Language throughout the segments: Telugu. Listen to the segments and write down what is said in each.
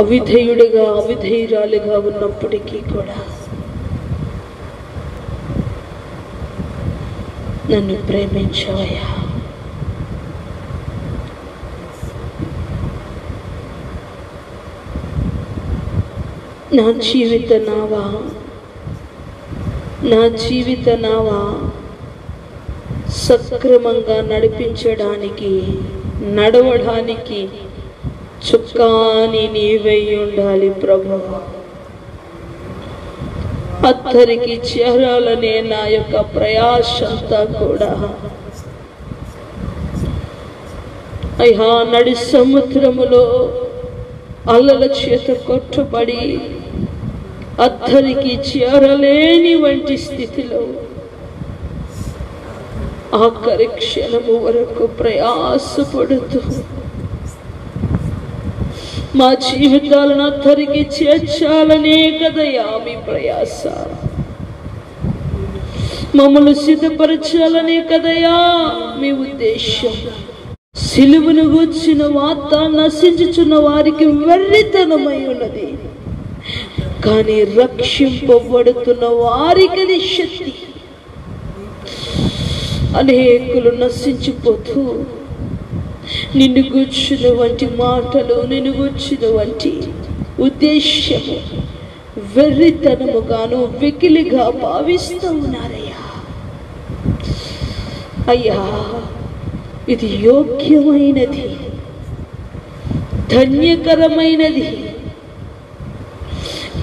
అవిధేయుడిగా అవిధేయురాలిగా ఉన్నప్పటికీ కూడా నన్ను ప్రేమించవయ్యా. నా జీవిత నావా సక్రమంగా నడవడానికి చుక్కాని నీవై ఉండాలి ప్రభు. అత్తరికి చేరాలనే నా యొక్క ప్రయాసంతా కూడా అయ్యా నడి సముద్రములో అలల చేత కొట్టుబడి అత్తరికి చేరలేని వంటి స్థితిలో ఆఖరి క్షణము వరకు ప్రయాసపడుతూ మా జీవితాలను అత్తరికి చేర్చాలనే కదయా మీ ప్రయాస, మమ్మల్ని సిద్ధపరచాలనే కదయా మీ ఉద్దేశం. సిలువను గూర్చిన వార్త నశించుచున్న వారికి వెర్రితనమై ఉన్నది, కానీ రక్షింపబడుతున్న వారికి అది శక్తి. అనేకులు నశించిపోతూ నిన్ను గూర్చిన వంటి మాటలు, నిన్ను గూర్చిన వంటి ఉద్దేశ్యము వెర్రితనముగాను వెకిలిగా భావిస్తూ ఉన్నారయ్యా. అయ్యా, ఇది యోగ్యమైనది, ధన్యకరమైనది.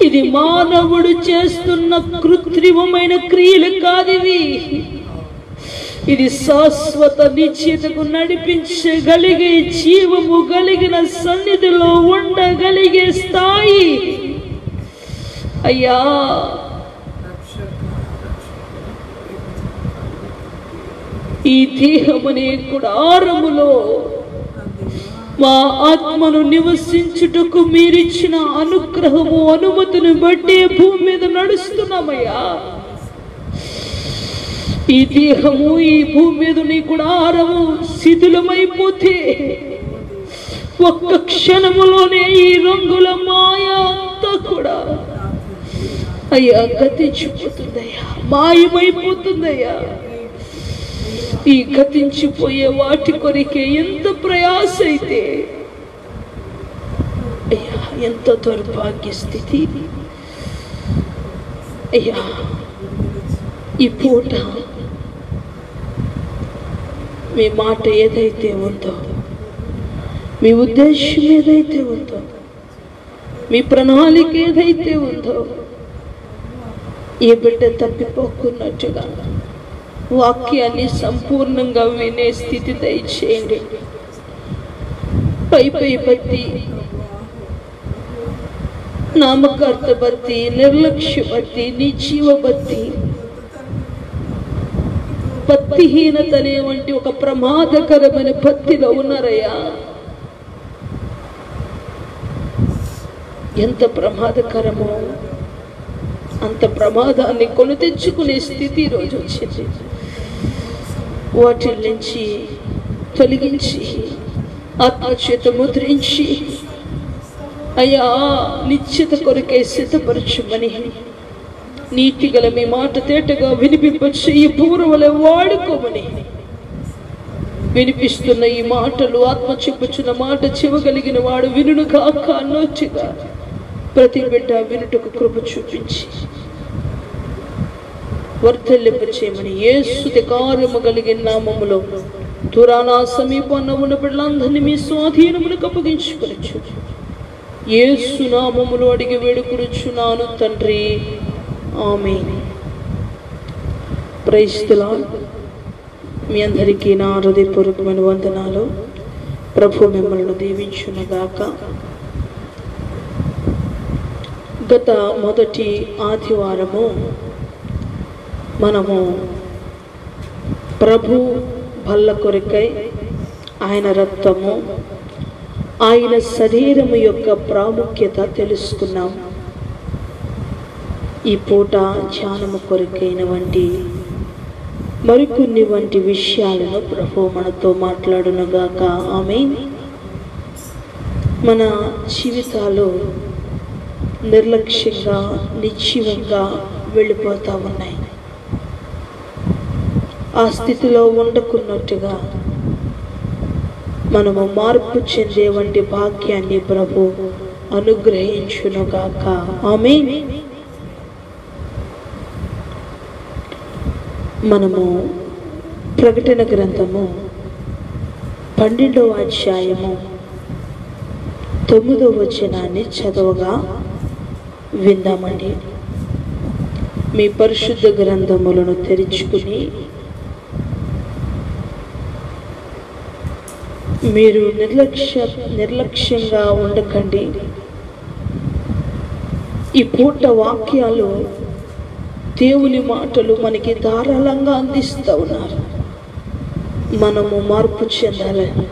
ఇది మానవుడు చేస్తున్న కృత్రిమమైన క్రియలు కాదివి. ఇది శాశ్వత నిశ్చితకు నడిపించగలిగే, జీవము కలిగిన సన్నిధిలో ఉండగలిగే స్థాయి. అయ్యా, ఈ దేహమనే గుడారములో మా ఆత్మను నివసించుటకు మీరిచ్చిన అనుగ్రహము, అనుమతిని బట్టి భూమి మీద నడుస్తున్నామయ్యా. ఈ దేహము, ఈ భూమి మీద నీ గుడారము శిథిలమైపోతే ఒక్క క్షణములోనే ఈ రంగుల మాయ అంతా కూడా అయ్యా గతించిపోతుందయ్యా, మాయమైపోతుందయ్యా. ఈ గతించిపోయే వాటి కొరికే ఎంత ప్రయాస అయితే అయ్యా, ఎంత దౌర్భాగ్య స్థితి అయ్యా. ఈ పూట మీ మాట ఏదైతే ఉందో, మీ ఉద్దేశం ఏదైతే ఉందో, మీ ప్రణాళిక ఏదైతే ఉందో, ఏ బిడ్డ తప్పిపోకున్నట్టుగా వాక్యాన్ని సంపూర్ణంగా వినే స్థితి దయచేయండి. పై భక్తి, నామకార్థ భక్తి, నిర్లక్ష్య భక్తి, నిజీవ భక్తి, భక్తిహీనత అనే వంటి ఒక ప్రమాదకరమైన భక్తిలో ఉన్నారయ్యా. ఎంత ప్రమాదకరమో అంత ప్రమాదాన్ని కొని తెచ్చుకునే స్థితి ఈరోజు వచ్చింది. వాటి నుంచి తొలగించి ఆత్మచేత ముద్రించి అయ్యా నిశ్చిత కొరకే సిద్ధపరచుమని నీతి గల మీ మాట తేటగా వినిపింపచ్చి ఈ పూర్వలే వాడుకోమని వినిపిస్తున్న ఈ మాటలు, ఆత్మ చెప్పుచున్న మాట చెవగలిగిన వాడు వినును కాక అన్నొచ్చిగా ప్రతి బిడ్డ వినుటకు కృప చూపించి వర్ధలింపచేయమని యేసు కార్యము కలిగిన నామములో దురానా సమీపాన ఉన్న బిడ్డలందరినీ మీ స్వాధీనములకు అప్పగించుకొనొచ్చు. యేసు నామములో అడిగి వేడుకొనుచున్నాను తండ్రి, ఆమేన్. Praise the Lord. మీ అందరికీ నా హృదయపూర్వకమైన వందనాలు. ప్రభు మిమ్మల్ని దీవించునుగాక. గత మొదటి ఆదివారము మనము ప్రభు బల్ల కొరకై ఆయన రక్తము, ఆయన శరీరము యొక్క ప్రాముఖ్యత తెలుసుకున్నాం. ఈ పూట ధ్యానము కొరకైన వంటి మరికొన్ని వంటి విషయాలను ప్రభు మనతో మాట్లాడునుగాక. ఆమేన్. మన జీవితాలు నిర్లక్ష్యంగా నిశ్చయంగా వెళ్ళిపోతూ ఉన్నాయి. ఆ స్థితిలో ఉండకున్నట్టుగా మనము మార్పు చెందే వంటి భాగ్యాన్ని ప్రభు అనుగ్రహించునుగాక. ఆమేన్. మనము ప్రకటన గ్రంథము 12వ అధ్యాయము 9వ వచనాన్ని చదవగా విందామండి. మీ పరిశుద్ధ గ్రంథములను తెరుచుకుని మీరు నిర్లక్ష్యంగా ఉండకండి. ఈ పూట వాక్యాలు దేవుని మాటలు మనకి ధారాళంగా అందిస్తూ ఉన్నారు. మనము మార్పు చెందాలని.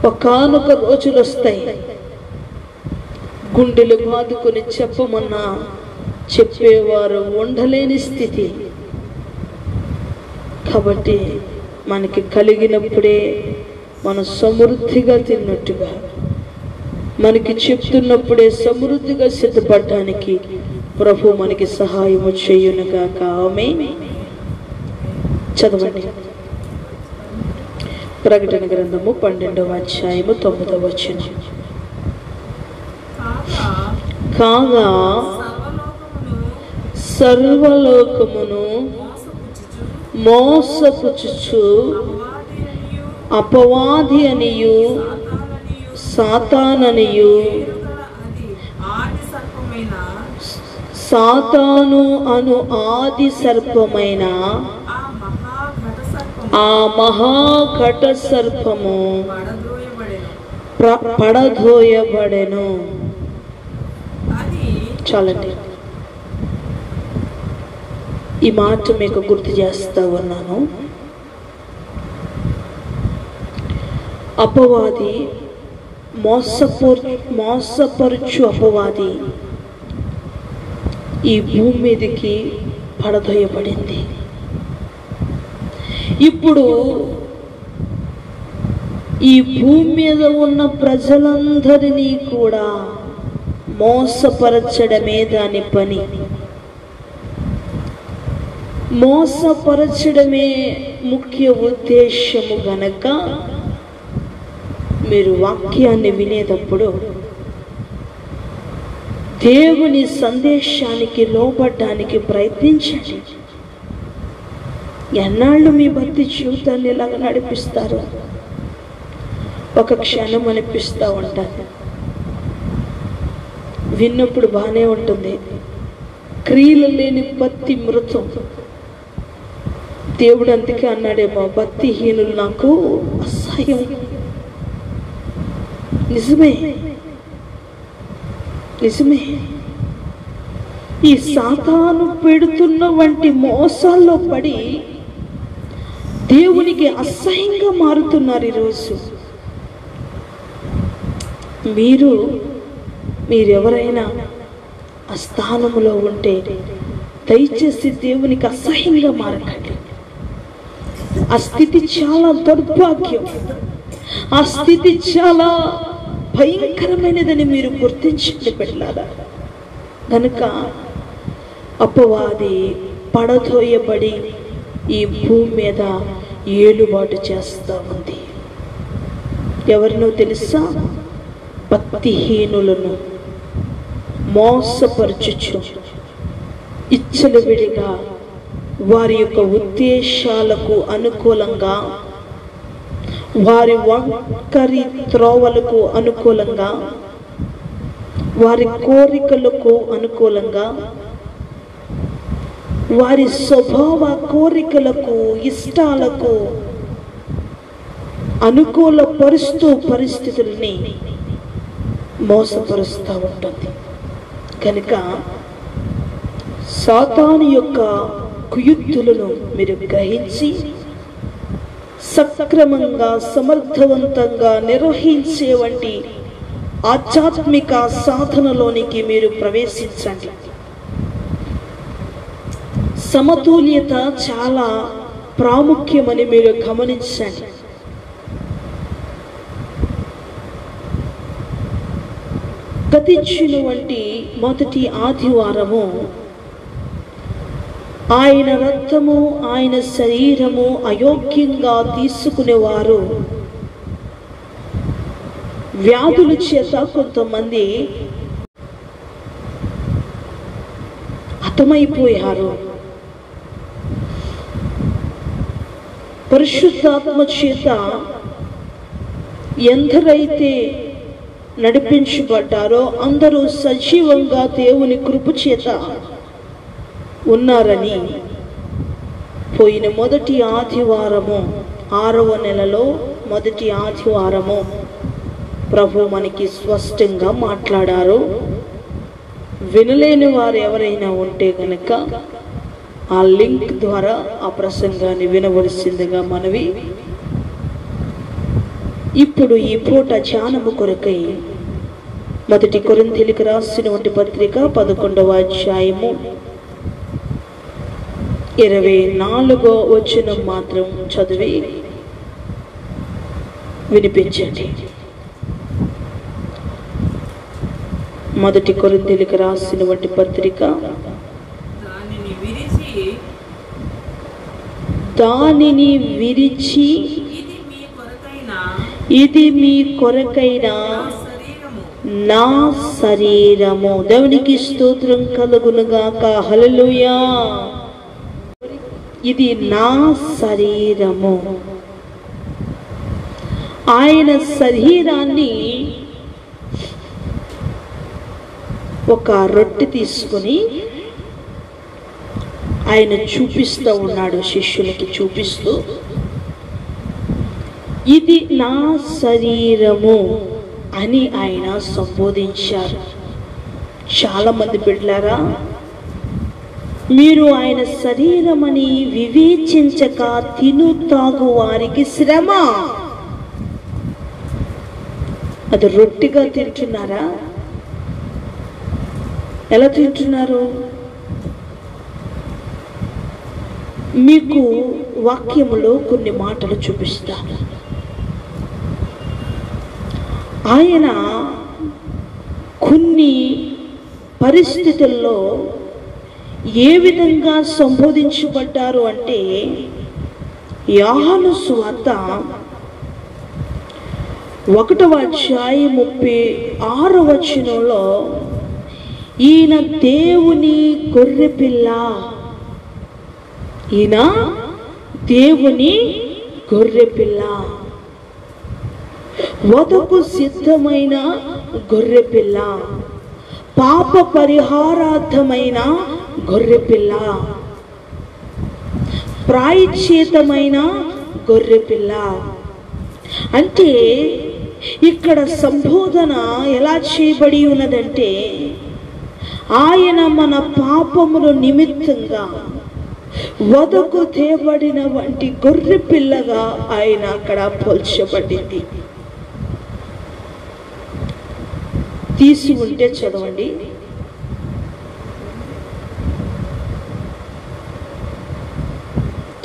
ఒకానొక రోజులు వస్తాయి, గుండెలు బాదుకొని చెప్పమన్నా చెప్పేవారు ఉండలేని స్థితి. కాబట్టి మనకి కలిగినప్పుడే మనం సమృద్ధిగా తిన్నట్టుగా, మనకి చెప్తున్నప్పుడే సమృద్ధిగా సిద్ధపడడానికి ప్రభు మనకి సహాయము చేయునుగాక. ఆమేన్. చదవండి. ప్రకటన గ్రంథము 12వ అధ్యాయము 9వ వచనం. కాగా సర్వలోకమును మోసపుచుచు అపవాది అనియు సాతాననియు సాతాను అను ఆది సర్పమైన ఆ మహాఘట సర్పము పడదోయబడెను. చాలండి. ఈ మాట మీకు గుర్తు చేస్తా ఉన్నాను. అపవాది, మోసపరుచు అపవాది ఈ భూమి మీదకి పడదోయబడింది. ఇప్పుడు ఈ భూమి మీద ఉన్న ప్రజలందరినీ కూడా మోసపరచడమే దాని పని. మోసపరచడమే ముఖ్య ఉద్దేశము గనక మీరు వాక్యాన్ని వినేటప్పుడు దేవుని సందేశానికి లోబడ్డానికి ప్రయత్నించండి. ఎన్నాళ్ళు మీ భక్తి జీవితాన్ని ఇలాగ నడిపిస్తారు? ఒక క్షణం అనిపిస్తూ ఉంటుంది, విన్నప్పుడు బాగానే ఉంటుంది. క్రియలు లేని భక్తి మృతం. దేవుడు అందుకే అన్నాడేమో, భక్తిహీనులు నాకు అసహ్యం. నిజమే, నిజమే. ఈ సాతాను పెడుతున్న వంటి మోసాల్లో పడి దేవునికి అసహ్యంగా మారుతున్నారు ఈరోజు. మీరెవరైనా ఆ స్థానంలో ఉంటే దయచేసి దేవునికి అసహ్యంగా మారకండి. ఆ స్థితి చాలా దౌర్భాగ్యం. ఆ స్థితి చాలా భయంకరమైనదని మీరు గుర్తించండి బిడ్డలారా. కనుక అపవాది పడదోయబడి ఈ భూమి మీద ఏలుబాటు చేస్తూ ఉంది. ఎవరినో తెలుసా? భక్తిహీనులను మోసపరచుచు ఇచ్చలవిడిగా వారి యొక్క ఉద్దేశాలకు అనుకూలంగా, వారి వంకరి త్రోవలకు అనుకూలంగా, వారి కోరికలకు అనుకూలంగా, వారి స్వభావ కోరికలకు ఇష్టాలకు అనుకూల పరిస్థితుల్ని మోసపరుస్తూ ఉంటుంది. కనుక సాతాను యొక్క కుయుక్తులను మీరు గ్రహించి సక్రమంగా సమర్థవంతంగా నిర్వహించే వంటి ఆధ్యాత్మిక సాధనలోనికి మీరు ప్రవేశించండి. సమతుల్యత చాలా ప్రాముఖ్యమని మీరు గమనించండి. గతించిన వంటి మొదటి ఆదివారము ఆయన రక్తము ఆయన శరీరము అయోగ్యంగా తీసుకునేవారు వ్యాధుల చేత కొంతమంది హతమైపోయారు. పరిశుద్ధాత్మ చేత ఎందరైతే నడిపించబడ్డారో అందరూ సజీవంగా దేవుని కృప చేత ఉన్నారని పోయిన మొదటి ఆదివారము 6వ నెలలో మొదటి ఆదివారము ప్రభు మనకి స్పష్టంగా మాట్లాడారు. వినలేని వారు ఎవరైనా ఉంటే గనక ఆ లింక్ ద్వారా ఆ ప్రసంగాన్ని వినవలసిందిగా మనవి. ఇప్పుడు ఈ పూట ధ్యానము కొరకై మొదటి కొరింథీయులకు రాసినటువంటి పత్రిక 11వ అధ్యాయము 24వ వచనం మాత్రం చదివి వినిపించండి. మొదటి కొరింథీయులకు రాసినటువంటి పత్రిక దానిని విరిచి ఇది మీ కొరకైన నా శరీరము. దేవునికి స్తోత్రం కలుగునుగాక. హల్లెలూయా. ఇది నా శరీరము. ఆయన శరీరాన్ని ఒక రొట్టె తీసుకుని ఆయన చూపిస్తూ ఉన్నాడు, శిష్యులకి చూపిస్తూ, ఇది నా శరీరము అని ఆయన సంబోధించారు. చాలా మంది బిడ్డలారా, మీరు ఆయన శరీరమని వివేచించక తిను తాగు వారికి శ్రమ. అది రొట్టెగా తింటున్నారా? ఎలా తింటున్నారు? మీకు వాక్యములో కొన్ని మాటలు చూపిస్తాను. ఆయన కొన్ని పరిస్థితుల్లో ఏ విధంగా సంబోధించబడ్డారు అంటే, యోహాను సువార్త 1వ అధ్యాయం 36వ వచనంలో ఈయన దేవుని గొర్రెపిల్ల, ఈయన దేవుని గొర్రెపిల్ల, వధకు సిద్ధమైన గొర్రెపిల్ల, పాప పరిహారార్థమైన గొర్రెపిల్ల, ప్రాయశ్చిత్తమైన గొర్రెపిల్ల. అంటే ఇక్కడ సంబోధన ఎలా చేయబడి ఉన్నదంటే, ఆయన మన పాపముల నిమిత్తంగా వధకు తేబడిన వంటి గొర్రె పిల్లగా ఆయన అక్కడ పోల్చబడింది. తీసి ఉంటే చదవండి.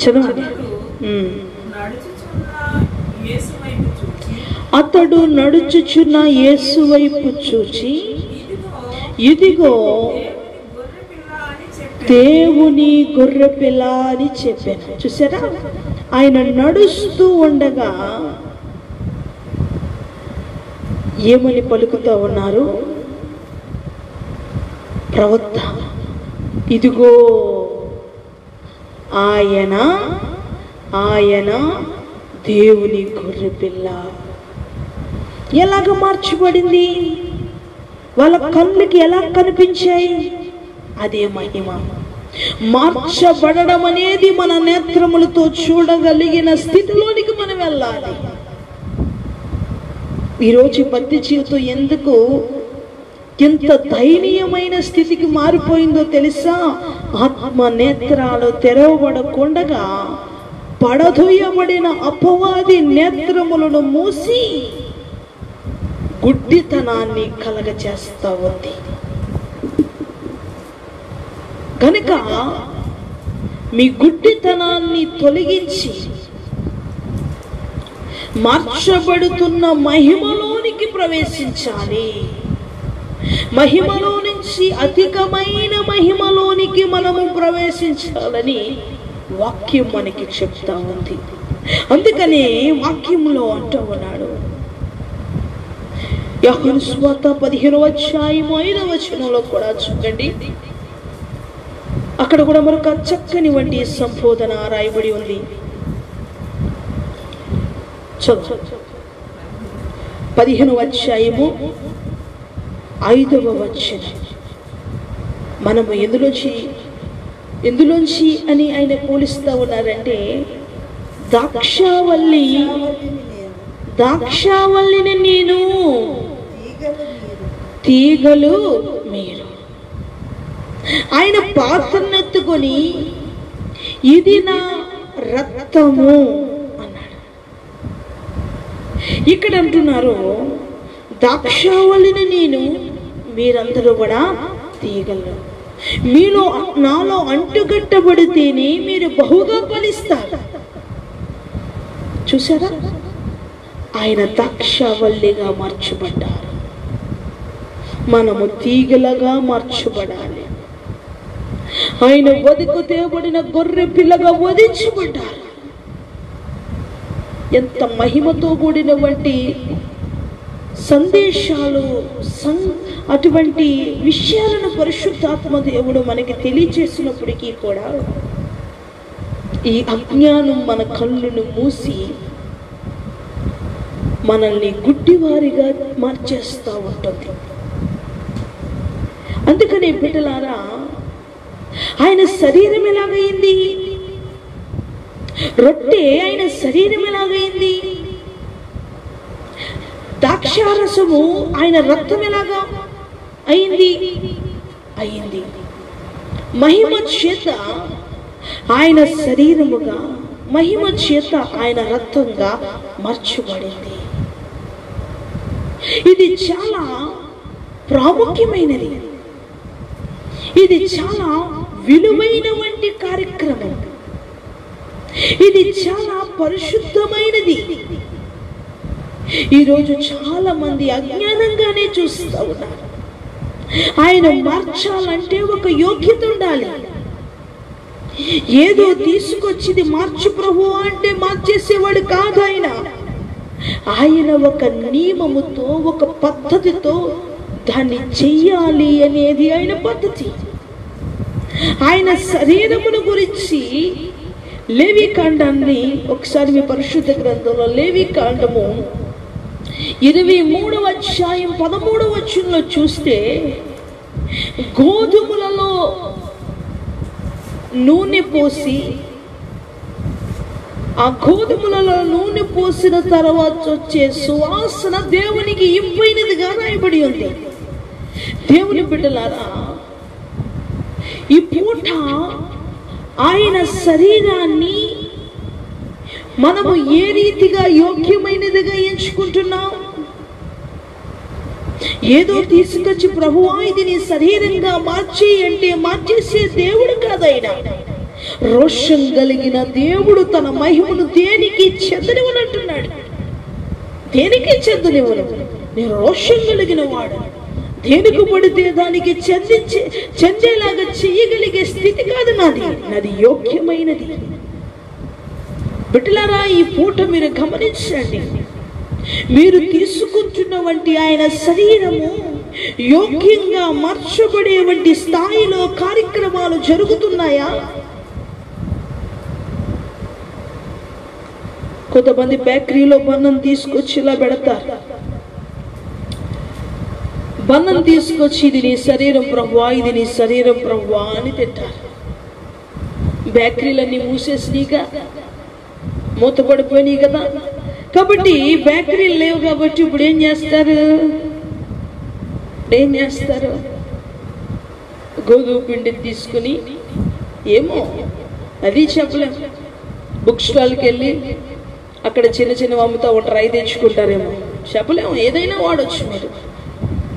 చదవండి. అతడు నడుచుచున్న యేసు వైపు చూచి, ఇదిగో దేవుని గొర్రెపిల్ల అని చెప్పాను. చూసారా? ఆయన నడుస్తూ ఉండగా ఏమని పలుకుతూ ఉన్నారు? ప్రవక్త, ఇదిగో ఆయన దేవుని గొర్రెపిల్ల. ఎలాగ మార్చబడింది? వాళ్ళ కళ్ళకి ఎలా కనిపించాయి? అదే మహిమ. మార్చబడడం అనేది మన నేత్రములతో చూడగలిగిన స్థితిలోనికి మనం వెళ్ళాలి. ఈరోజు భక్తి జీవితం ఎందుకు ఎంత దయనీయమైన స్థితికి మారిపోయిందో తెలుసా? ఆత్మ నేత్రాలు తెరవబడకుండగా పడదొయ్యబడిన అపవాది నేత్రములను మూసి గుడ్డితనాన్ని కలగచేస్తా ఉంది. కనుక మీ గుడ్డితనాన్ని తొలగించి మార్చబడుతున్న మహిమలోనికి ప్రవేశించాలి. మహిమలో నుంచి అధికమైన మహిమలోనికి మనము ప్రవేశించాలని వాక్యం మనకి చెప్తా ఉంది. అందుకనే వాక్యంలో అంటూ ఉన్నాడు, యోహాను సువార్త 15వ అధ్యాయం 5వ వచనంలో కూడా చూడండి, అక్కడ కూడా మరొక చక్కని వంటి సంబోధన రాయబడి ఉంది. చదువు 15వ అధ్యాయము 5వ వచనం. మనము ఎందులోంచి అని ఆయన పోలిస్తా ఉన్నారంటే, ద్రాక్షావల్లిని నేను, తీగలు మీరు. ఆయన పాత్రను ఎత్తుకొని ఇది నా రక్తము అన్నాడు. ఇక్కడ అంటున్నారు, ద్రాక్షావల్లిని నేను, మీరందరూ కూడా తీగలు. మీలో నాలో అంటుగట్టబడితేనే మీరు బహుగా ఫలిస్తారు. చూసారా, ఆయన ద్రాక్షావల్లిగా మార్చబడ్డారు, మనము తీగలగా మార్చబడాలి. ఆయన వదికు తేబడిన గొర్రె పిల్లగా వధించబడ్డారు. ఎంత మహిమతో కూడినటువంటి సందేశాలు, అటువంటి విషయాలను పరిశుద్ధాత్మ దేవుడు మనకి తెలియచేసినప్పటికీ కూడా ఈ అజ్ఞానం మన కళ్ళను మూసి మనల్ని గుడ్డివారిగా మార్చేస్తూ ఉంటుంది. అందుకనే బిడ్డలారా, ఆయన శరీరం ఎలాగైంది? రొట్టె ఆయన శరీరం ఎలాగైంది? ద్రాక్షారసము ఆయన రక్తం ఎలాగా అయింది? మహిమ చేత ఆయన శరీరముగా, మహిమ చేత ఆయన రక్తంగా మార్చబడింది. ఇది చాలా ప్రాముఖ్యమైనది, ఇది చాలా విలువైన వంటి కార్యక్రమం, ఇది చాలా పరిశుద్ధమైనది. ఈరోజు చాలా మంది అజ్ఞానంగానే చూస్తూ ఉన్నారు. ఆయన మార్చాలంటే ఒక యోగ్యత ఉండాలి. ఏదో తీసుకొచ్చింది మార్చు ప్రభు అంటే మార్చేసేవాడు కాదు ఆయన. ఆయన ఒక నియమముతో, ఒక పద్ధతితో దాన్ని చెయ్యాలి అనేది ఆయన పద్ధతి. ఆయన శరీరమును గురించి లేవి కాండాన్ని ఒకసారి మీ పరిశుద్ధ గ్రంథంలో లేవి కాండము 23వ అధ్యాయం 13వ వచనంలో చూస్తే, గోధుమలలో నూనె పోసి, ఆ గోధుమలలో నూనె పోసిన తర్వాత వచ్చే సువాసన దేవునికి ఇంపైనదిగా రాయబడి ఉంది. దేవుని బిడ్డలారా, ఈ పూట ఆయన శరీరాన్ని మనము ఏ రీతిగా యోగ్యమైనదిగా ఎంచుకుంటున్నాం? ఏదో తీసుకొచ్చి ప్రభువా ఇది నీ శరీరంగా మార్చి అంటే మార్చేసే దేవుడు కాదైనా. రోషం కలిగిన దేవుడు తన మహిమను దేనికి చెందనివనంటున్నాడు. దేనికి చెందనివను? నేను రోషం కలిగిన వాడు, దేనికి పడితే దానికి చెందేలాగా చెయ్యగలిగే స్థితి కాదు నాది యోగ్యమైనది. బిడ్డలారా, ఈ పూట మీరు గమనించండి, మీరు తీసుకుంటున్న వంటి ఆయన శరీరము యోగ్యంగా మార్చబడే వంటి స్థాయిలో కార్యక్రమాలు జరుగుతున్నాయా? కొంతమంది బేకరీలో బన్నం తీసుకొచ్చి ఇలా పెడతారు. బన్నం తీసుకొచ్చి ఇది నీ శరీరం ప్రభువా, ఇది నీ శరీరం ప్రభువా అని తింటారు. బేకరీలన్నీ మూసేసినాయిగా, మూతపడిపోయినాయి కదా. కాబట్టి బేకరీలు లేవు కాబట్టి ఇప్పుడు ఏం చేస్తారు? గోధుమ పిండి తీసుకుని, ఏమో అది చెప్పలేం, బుక్ స్టాల్కి వెళ్ళి అక్కడ చిన్న అమ్ముతా ఉంటారు, అవి తెచ్చుకుంటారేమో, చెప్పలేము. ఏదైనా వాడచ్చు మీరు,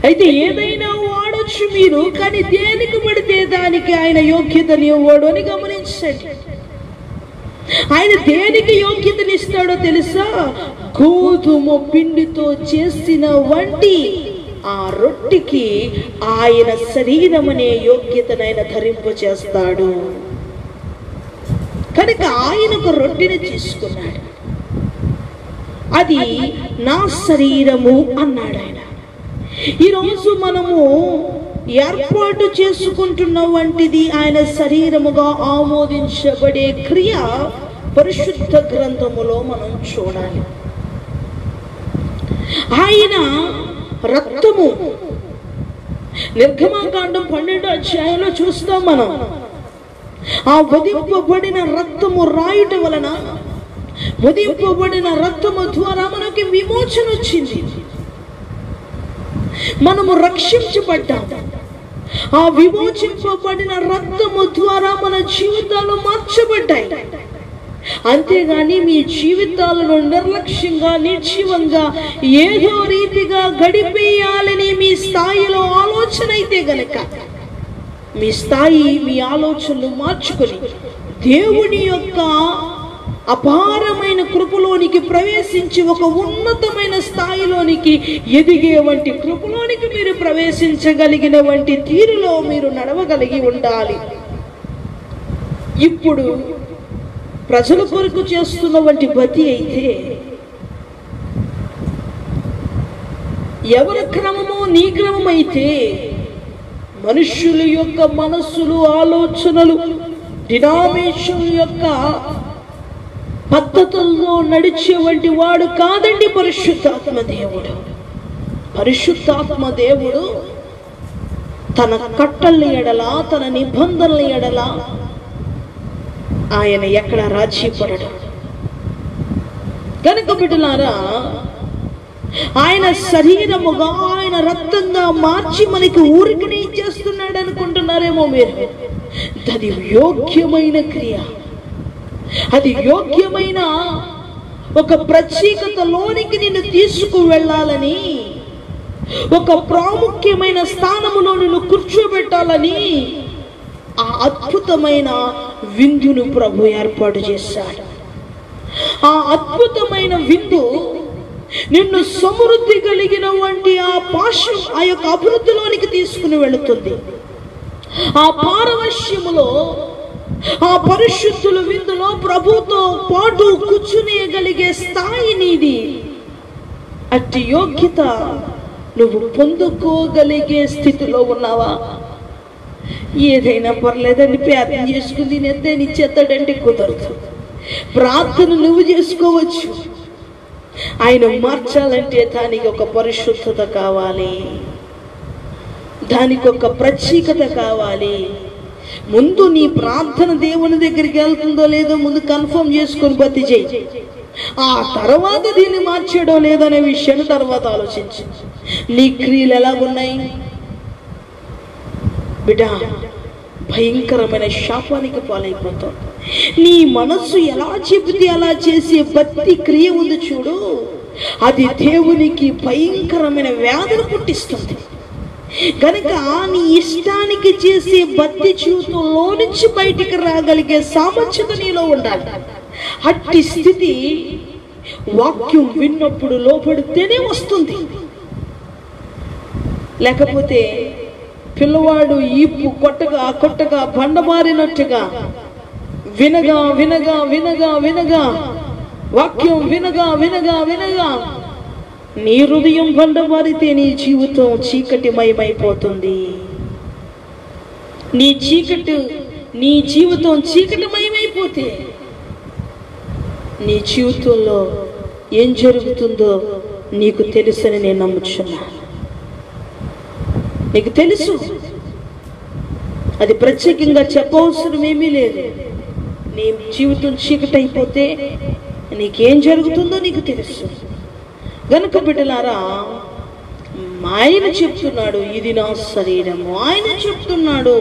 అయితే ఏదైనా వాడచ్చు మీరు, కానీ దేనికి పడితే దానికి ఆయన యోగ్యతని ఇవ్వడు అని గమనించండి. ఆయన దేనికి యోగ్యతనిస్తాడో తెలుసా? గోధుమ పిండితో చేసిన వంటి ఆ రొట్టెకి ఆయన శరీరం అనే యోగ్యతనైన ధరింప చేస్తాడు. కనుక ఆయన ఒక రొట్టెని తీసుకున్నాడు, అది నా శరీరము అన్నాడు ఆయన. ఈరోజు మనము ఏర్పాటు చేసుకుంటున్న వంటిది ఆయన శరీరముగా ఆమోదించబడే క్రియ పరిశుద్ధ గ్రంథములో మనం చూడాలి. ఆయన రక్తము నిర్గమకాండం 12వ అధ్యాయంలో చూస్తాం మనం. ఆ వధింపబడిన రక్తము రాయుట వలన, వధింపబడిన రక్తము ద్వారా మనకి విమోచన వచ్చింది, మనము రక్షించబడ్డాం. ఆ విమోచింపబడిన రక్తము ద్వారా మన జీవితాలు మార్చబడ్డాయి. అంతేగాని మీ జీవితాలను నిర్లక్ష్యంగా, నిర్జీవంగా ఏదో రీతిగా గడిపేయాలని మీ స్థాయిలో ఆలోచన అయితే గనక, మీ స్థాయి, మీ ఆలోచనలు మార్చుకొని దేవుని యొక్క అపారమైన కృపలోనికి ప్రవేశించి ఒక ఉన్నతమైన స్థాయిలోనికి ఎదిగే వంటి కృపలోనికి మీరు ప్రవేశించగలిగిన వంటి తీరులో మీరు నడవగలిగి ఉండాలి. ఇప్పుడు ప్రజల కొరకు చేస్తున్న వంటి బతి అయితే ఎవరి క్రమము నీ క్రమం అయితే, మనుష్యుల యొక్క మనస్సులు, ఆలోచనలు, డినామినేషన్ యొక్క పద్ధతుల్లో నడిచే వంటి వాడు కాదండి పరిశుద్ధాత్మ దేవుడు. పరిశుద్ధాత్మ దేవుడు తన కట్టల ఎడల, తన నిబంధనల ఎడల ఆయన ఎక్కడ రాజీ పడడు. కనుక బిడ్డలారా, ఆయన శరీరముగా, ఆయన రక్తంగా మార్చి మనకి ఊరికినే చేస్తున్నాడు అనుకుంటున్నారేమో మీరు. అది యోగ్యమైన క్రియ, అది యోగ్యమైన ఒక ప్రత్యేకతలోనికి నిన్ను తీసుకువెళ్ళాలని, ఒక ప్రాముఖ్యమైన స్థానములో నిన్ను కూర్చోబెట్టాలని ఆ అద్భుతమైన విందును ప్రభు ఏర్పాటు చేశాడు. ఆ అద్భుతమైన విందు నిన్ను సమృద్ధి కలిగిన వంటి ఆ పాశం, ఆ యొక్క అభివృద్ధిలోనికి తీసుకుని వెళుతుంది. ఆ పారవశ్యములో, ఆ పరిశుద్ధుల విందులో ప్రభుతో పాటు కూర్చునేయగలిగే స్థాయి నీది. అట్టి యోగ్యత నువ్వు పొందుకోగలిగే స్థితిలో ఉన్నావా? ఏదైనా పర్లేదండి, ప్రార్థన చేసుకుని తినేద్దే నిచ్చేస్తాడంటే కుదరదు. ప్రార్థన నువ్వు చేసుకోవచ్చు, ఆయన మార్చాలంటే దానికి ఒక పరిశుద్ధత కావాలి, దానికి ఒక ప్రత్యేకత కావాలి. ముందు నీ ప్రార్థన దేవుని దగ్గరికి వెళ్తుందో లేదో ముందు కన్ఫర్మ్ చేసుకొని బతి చేయి. ఆ తర్వాత దీన్ని మార్చాడో లేదనే విషయాన్ని తర్వాత ఆలోచించు. నీ క్రియలు ఎలాగున్నాయి బిడ్డ? భయంకరమైన శాపానికి పాలైపోతావు. నీ మనస్సు ఎలా చెబితే అలా చేసే భక్తి క్రియ ఉంది చూడు, అది దేవునికి భయంకరమైన వ్యాధిని పుట్టిస్తుంది. కనుక నీ ఇష్టానికి చేసే భక్తి జీవితంలో నుంచి బయటికి రాగలిగే సామర్థ్యత నీలో ఉండాలి. అట్టి స్థితి వాక్యం విన్నప్పుడు లోపడితేనే వస్తుంది. లేకపోతే పిల్లవాడు ఈపు కొట్టగా కొట్టగా బండమారినట్టుగా వినగా వినగా వినగా వినగా వాక్యం వినగా వినగా వినగా నీ హృదయం బండమారితే నీ జీవితం చీకటిమయమైపోతుంది. నీ జీవితం చీకటిమయమైపోతే నీ జీవితంలో ఏం జరుగుతుందో నీకు తెలుసని నేను నమ్ముచున్నాను. నీకు తెలుసు, అది ప్రత్యేకంగా చెప్పవసరం ఏమీ లేదు. నీ జీవితం చీకటి అయిపోతే నీకేం జరుగుతుందో నీకు తెలుసు. గనుక బిడ్డలారా, ఆయన చెప్తున్నాడు ఇది నా శరీరము, ఆయన చెప్తున్నాడు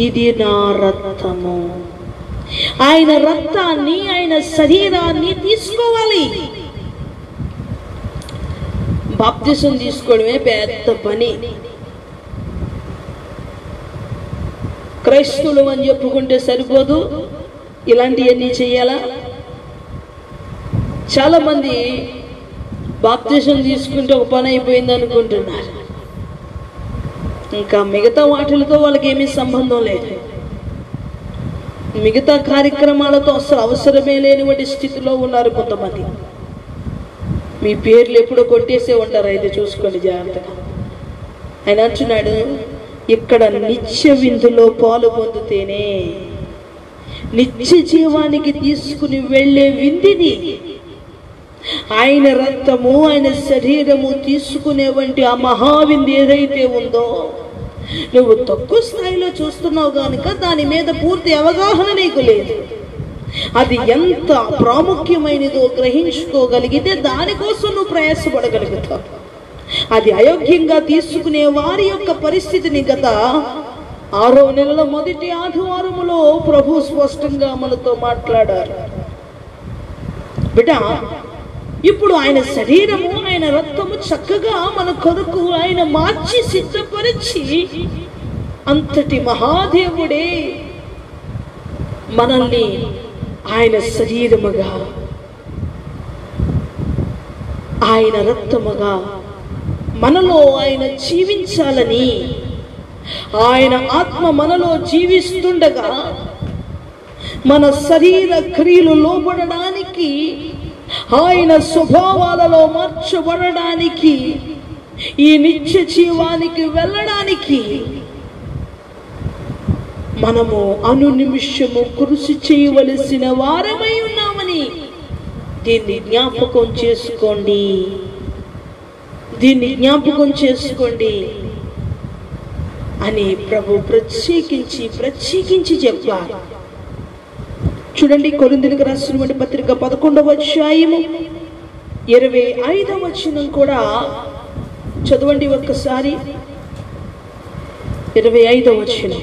ఇది నా రక్తము. ఆయన రక్తాన్ని, ఆయన శరీరాన్ని తీసుకోవాలి. బాప్తిసం తీసుకోవడమే పెద్ద పని. క్రైస్తవులు అని చెప్పుకుంటే సరిపోదు, ఇలాంటివన్నీ చెయ్యాలా? చాలా మంది బాప్తిసం తీసుకుంటే ఒక పని అయిపోయింది అనుకుంటున్నారు. ఇంకా మిగతా వాటిలతో వాళ్ళకి ఏమీ సంబంధం లేదు. మిగతా కార్యక్రమాలతో అసలు అవసరమే లేనివంటి స్థితిలో ఉన్నారు కొంతమంది. మీ పేర్లు ఎప్పుడో కొట్టేసే ఉంటారు, అయితే చూసుకోండి జాగ్రత్తగా. ఆయన అంటున్నాడు, ఇక్కడ నిత్య విందులో పాలు పొందితేనే నిత్య జీవానికి తీసుకుని వెళ్ళే విందిని, ఆయన రక్తము ఆయన శరీరము తీసుకునే వంటి ఆ మహావింది ఏదైతే ఉందో నువ్వు తక్కువ స్థాయిలో చూస్తున్నావు కనుక దాని మీద పూర్తి అవగాహన నీకు లేదు. అది ఎంత ప్రాముఖ్యమైనదో గ్రహించుకోగలిగితే దానికోసం నువ్వు ప్రయాసపడగలుగుతావు. అది అయోగ్యంగా తీసుకునే వారి యొక్క పరిస్థితిని గత 6వ నెలల మొదటి ఆదివారములో ప్రభు స్పష్టంగా మనతో మాట్లాడారు. బిడ్డ, ఇప్పుడు ఆయన శరీరము ఆయన రక్తము చక్కగా మన కొరకు ఆయన మార్చి సిద్ధపరిచి, అంతటి మహాదేవుడే మనల్ని ఆయన శరీరముగా ఆయన రక్తముగా మనలో ఆయన జీవించాలని, ఆయన ఆత్మ మనలో జీవిస్తుండగా మన శరీర క్రియలు లోబడడానికి, ఆయన స్వభావాలలో మార్చబడడానికి, ఈ నిత్య జీవానికి వెళ్ళడానికి మనము అనునిమిషము కృషి చేయవలసిన వారమై ఉన్నామని దీన్ని జ్ఞాపకం చేసుకోండి. దీన్ని జ్ఞాపకం చేసుకోండి అని ప్రభు ప్రత్యేకించి చెప్పారు. చూడండి, కొరింథీయులకు రాసినటువంటి పత్రిక 11వ అధ్యాయము 25వ వచనం కూడా చదవండి ఒక్కసారి. 25వ వచనం.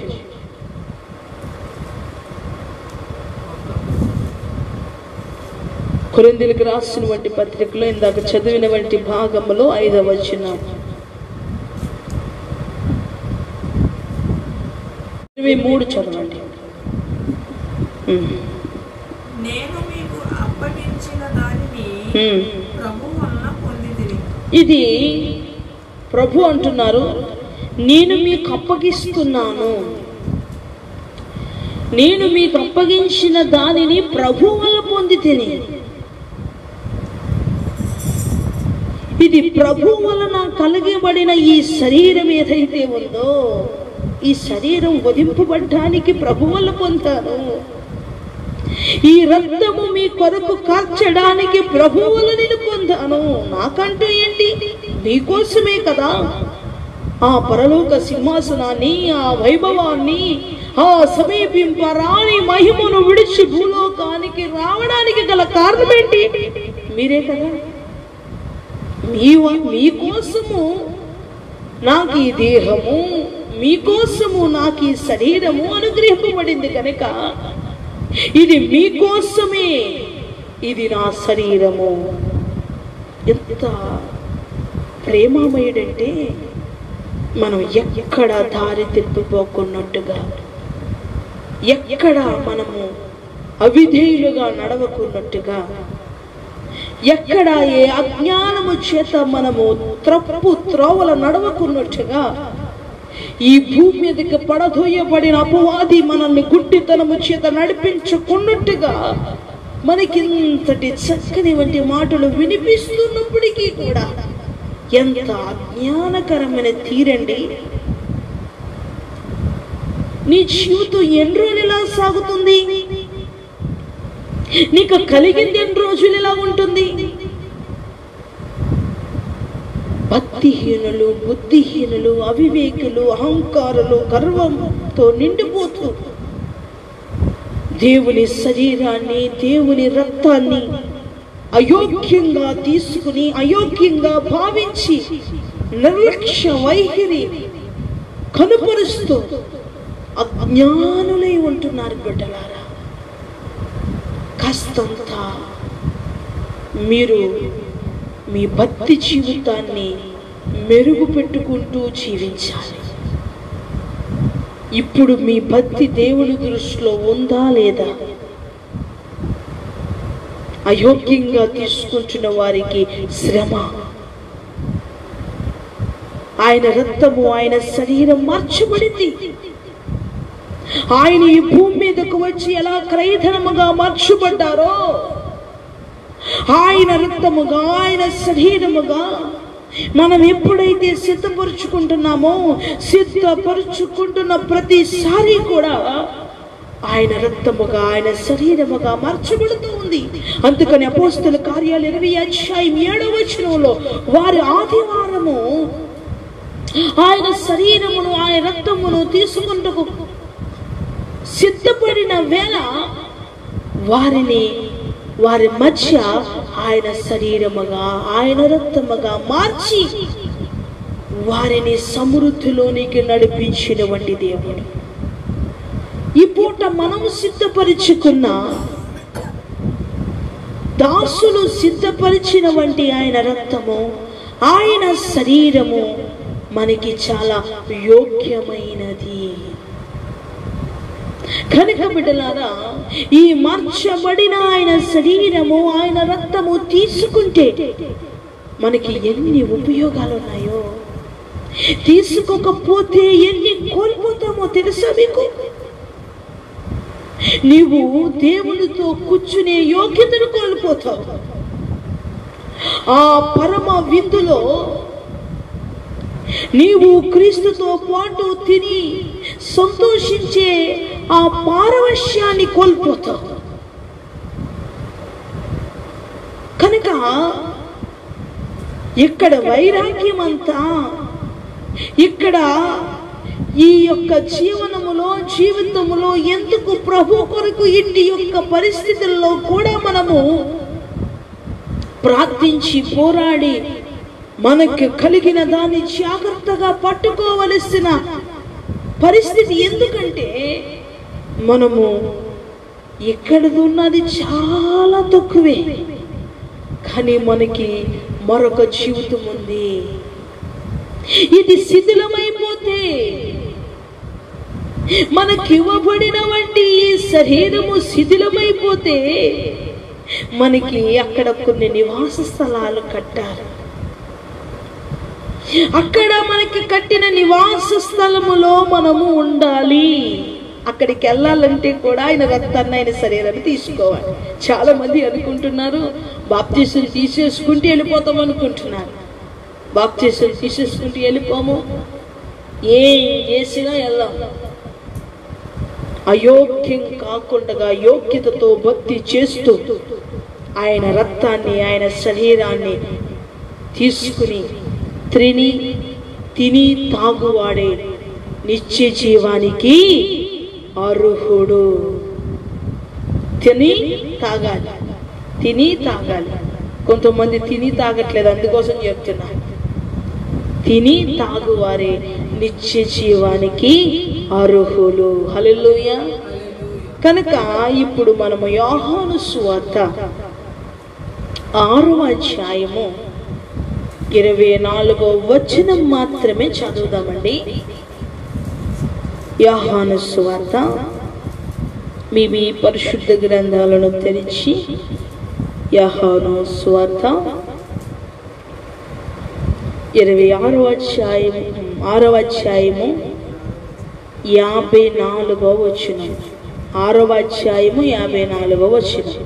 కొరింథీయులకు రాసినటువంటి పత్రికలో ఇందాక చదివిన వంటి భాగంలో 5వ వచనం. 23 చదవండి. నేను మీకు అప్పగించిన దానిని ప్రభు వలన పొందితిని. ఇది ప్రభు అంటున్నారు, నేను మీకు అప్పగిస్తున్నాను, నేను మీకు అప్పగించిన దానిని ప్రభు వల్ల పొందితిని. ఇది ప్రభు వలన కలిగబడిన ఈ శరీరం ఏదైతే ఉందో, ఈ శరీరం వధింపబడ్డానికి ప్రభు వల్ల పొందాను. ఈ రక్తము మీ కొరకు కార్చడానికి ప్రభు వల్ల నేను పొందాను. నాకంటూ ఏంటి, మీకోసమే కదా. ఆ పరలోక సింహాసనాన్ని, ఆ వైభవాన్ని, ఆ సమీపింపరాని మహిమను విడిచి భూలోకానికి రావడానికి గల కారణం ఏంటి? మీరే కదా. మీకోసము నాకు ఈ దేహము, మీకోసము నాకు ఈ శరీరము అనుగ్రహింపబడింది కనుక ఇది మీకోసమే, ఇది నా శరీరము. ఎంత ప్రేమమయుడంటే మనం ఎక్కడ దారి తిప్పిపోకున్నట్టుగా, ఎక్కడ మనము అవిధేయులుగా నడవకున్నట్టుగా, ఎక్కడ ఏ అజ్ఞానము చేత మనము త్రప్పు త్రోవల నడవకున్నట్టుగా, ఈ భూమి మీదకి పడదోయబడిన అపవాది మనల్ని గుడ్డితనము చేత నడిపించుకున్నట్టుగా మనకి ఇంతటి చక్కని వంటి మాటలు వినిపిస్తున్నప్పటికీ కూడా ఎంత అజ్ఞానకరమైన తీరండి. నీ జీవితం ఎన్ని రోజులు ఇలా సాగుతుంది? నీకు కలిగింది ఎన్ని రోజులు ఇలా ఉంటుంది? భక్తిహీనులు, బుద్ధిహీనులు, అవివేకులు, అహంకారులు, గర్వంతో నిండిపోతూ దేవుని శరీరాన్ని, దేవుని రక్తాన్ని అయోగ్యంగా తీసుకుని, అయోగ్యంగా భావించి నిర్లక్ష్య వైఖరి కనుపరుస్తూ అజ్ఞానులై ఉంటున్నారు బిడ్డలారా. కాస్తంత మీరు మీ భక్తి జీవితాన్ని మెరుగు పెట్టుకుంటూ జీవించాలి. ఇప్పుడు మీ భక్తి దేవుని దృష్టిలో ఉందా లేదా? అయోగ్యంగా తీసుకుంటున్న వారికి శ్రమ, ఆయన రక్తము, ఆయన శరీరం మార్చబడింది. ఆయన ఈ భూమి మీదకు వచ్చి ఎలా క్రయధనముగా మార్చబడ్డారో, ఆయన రక్తముగా, ఆయన శరీరముగా మనం ఎప్పుడైతే సిద్ధపరుచుకుంటున్నామో, సిద్ధపరుచుకుంటున్న ప్రతిసారి కూడా ఆయన రక్తముగా, ఆయన శరీరముగా మార్చబడుతూ ఉంది. అందుకని అపోస్తలుల కార్యాలు 20:7 వారి ఆదివారము ఆయన శరీరమును, ఆయన రక్తమును తీసుకుంటూ సిద్ధపడిన వేళ వారి మధ్య ఆయన శరీరముగా, ఆయన రక్తముగా మార్చి వారిని సమృద్ధిలోనికి నడిపించినటువంటి దేవుడు. ఈ పూట మనము సిద్ధపరుచుకున్న, దాసులు సిద్ధపరిచిన వంటి ఆయన రక్తము, ఆయన శరీరము మనకి చాలా యోగ్యమైనది. కనుక బిడ్డలారా, ఈ మార్చబడిన ఆయన శరీరము, ఆయన రక్తము తీసుకుంటే మనకి ఎన్ని ఉపయోగాలు ఉన్నాయో, తీసుకోకపోతే ఎన్ని కోల్పోతామో తెలుసా మీకు? నీవు దేవునితో కూర్చునే యోగ్యతను కోల్పోతావు. ఆ పరమ విందులో నీవు క్రీస్తుతో పాటు తిని సంతోషించే ఆ పారవశ్యాన్ని కోల్పోతావు. కనుక ఇక్కడ వైరాగ్యం అంతా, ఇక్కడ ఈ యొక్క జీవితములో ఎందుకు ప్రభు కొరకు ఇంటి యొక్క పరిస్థితుల్లో కూడా మనము ప్రార్థించి పోరాడి మనకు కలిగిన దాన్ని జాగ్రత్తగా పట్టుకోవలసిన పరిస్థితి ఎందుకంటే, మనము ఇక్కడది ఉన్నది చాలా తక్కువే, కానీ మనకి మరొక జీవితం ఉంది. ఇది శిథిలమైపోతే, మనకివ్వబడిన వంటి ఈ శరీరము శిథిలమైపోతే, మనకి అక్కడ కొన్ని నివాస స్థలాలు కట్టారు. అక్కడ మనకి కట్టిన నివాస స్థలములో మనము ఉండాలి. అక్కడికి వెళ్ళాలంటే కూడా ఆయన రక్తాన్ని, ఆయన శరీరాన్ని తీసుకోవాలి. చాలా మంది అనుకుంటున్నారు బాప్తిసం తీసేసుకుంటే వెళ్ళిపోతాం అనుకుంటున్నారు. బాప్తిసం తీసేసుకుంటే వెళ్ళిపోము, ఏం చేసినా వెళ్ళాం. అయోగ్యం కాకుండా యోగ్యతతో భక్తి చేస్తూ ఆయన రక్తాన్ని, ఆయన శరీరాన్ని తీసుకుని తిని తాగువాడే నిత్య జీవానికి అర్హుడు. తిని తాగాలి. కొంతమంది తిని తాగట్లేదు, అందుకోసం చెప్తున్నా. తిని తాగువారే నిత్య జీవానికి అర్హులు. హల్లెలూయా. కనుక ఇప్పుడు మనము యోహాను సువార్త 6వ అధ్యాయము 24వ వచనం మాత్రమే చదువుదామండి. యోహాను సువార్త మీ పరిశుద్ధ గ్రంథాలను తెరిచి యోహాను సువార్త 26వ అధ్యాయము 6వ అధ్యాయము 54వ వచనం. 6వ అధ్యాయము 54వ వచనం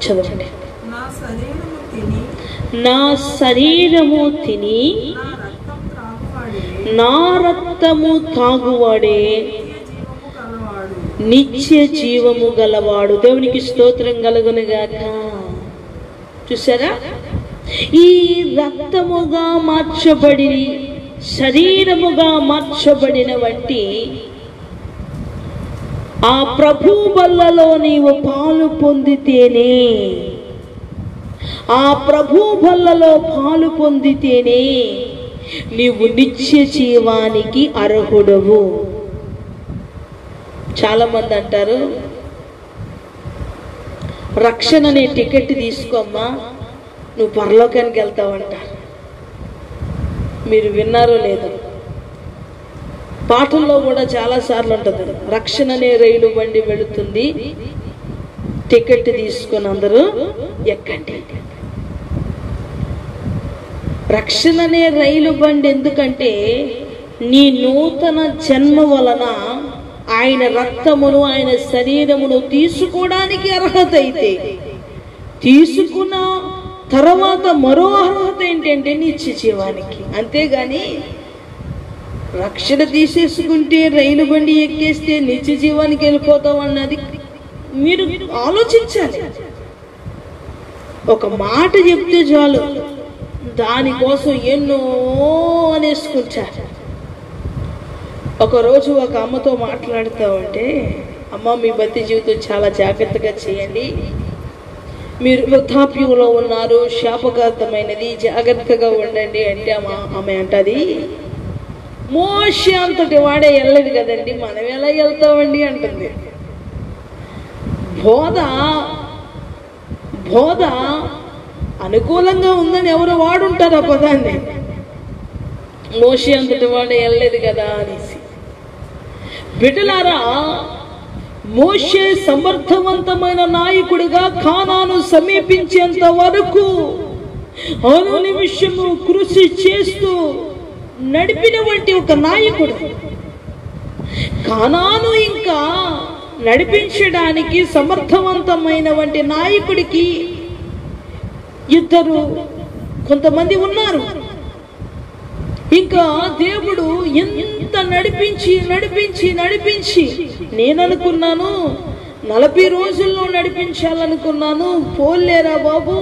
చదవండి. నా శరీరము తిని నా రక్తము తాగువాడే నిత్య జీవము గలవాడు. దేవునికి స్తోత్రం కలుగునుగాక. చూసారా, ఈ రక్తముగా మార్చబడి శరీరముగా మార్చబడిన వంటి ఆ ప్రభు బల్లలో నీవు పాలు పొందితేనే, ఆ ప్రభు బల్లలో పాలు పొందితేనే నీవు నిత్య జీవానికి అర్హుడవు. చాలా మంది అంటారు, రక్షణ అనే టికెట్ తీసుకోమ్మా నువ్వు పరలోకానికి వెళ్తావంటారు. మీరు విన్నారో లేదో, పాఠంలో కూడా చాలా సార్లు ఉంటుంది, రక్షణ అనే రైలు బండి వెళుతుంది, టికెట్ తీసుకొని అందరూ ఎక్కండి. రక్షణ అనే రైలు బండి ఎందుకంటే నీ నూతన జన్మ వలన ఆయన రక్తమును ఆయన శరీరమును తీసుకోవడానికి అర్హత అయితే, తీసుకున్న తర్వాత మరో అర్హత ఏంటంటే నిత్య జీవానికి. అంతేగాని రక్షణ తీసేసుకుంటే రైలు బండి ఎక్కేస్తే నిత్య జీవానికి వెళ్ళిపోతాం అన్నది మీరు ఆలోచించాలి. ఒక మాట చెప్తే చాలు, దానికోసం ఎన్నో అనేసుకుంటారు. ఒకరోజు ఒక అమ్మతో మాట్లాడుతూ ఉంటే, అమ్మ మీ భక్తి జీవితం చాలా జాగ్రత్తగా చేయండి, మీరు వృద్ధాప్యంలో ఉన్నారు, శాపఘాతమైనది, జాగ్రత్తగా ఉండండి అంటే ఆమె అంటది, మోషే అంతటి వాడే వెళ్ళలేదు కదండి, మనం ఎలా వెళ్తామండి అంటుంది. బోధ అనుకూలంగా ఉందని ఎవరు వాడుంటారు ఆ పదాన్ని, మోషే అంతటి వాడే వెళ్ళలేదు కదా అనేసి. బిడ్డలారా, మోషే సమర్థవంతమైన నాయకుడిగా కానాను సమీపించేంత వరకు అనునిమిషము కృషి చేస్తూ నడిపినటువంటి ఒక నాయకుడు. కానాను ఇంకా నడిపించడానికి సమర్థవంతమైనటువంటి నాయకుడికి కొంతమంది ఉన్నారు. ఇంకా దేవుడు ఎంత నడిపించి నడిపించి నడిపించి, నేను అనుకున్నాను 40 రోజుల్లో నడిపించాలనుకున్నాను, పోలేరా బాబు,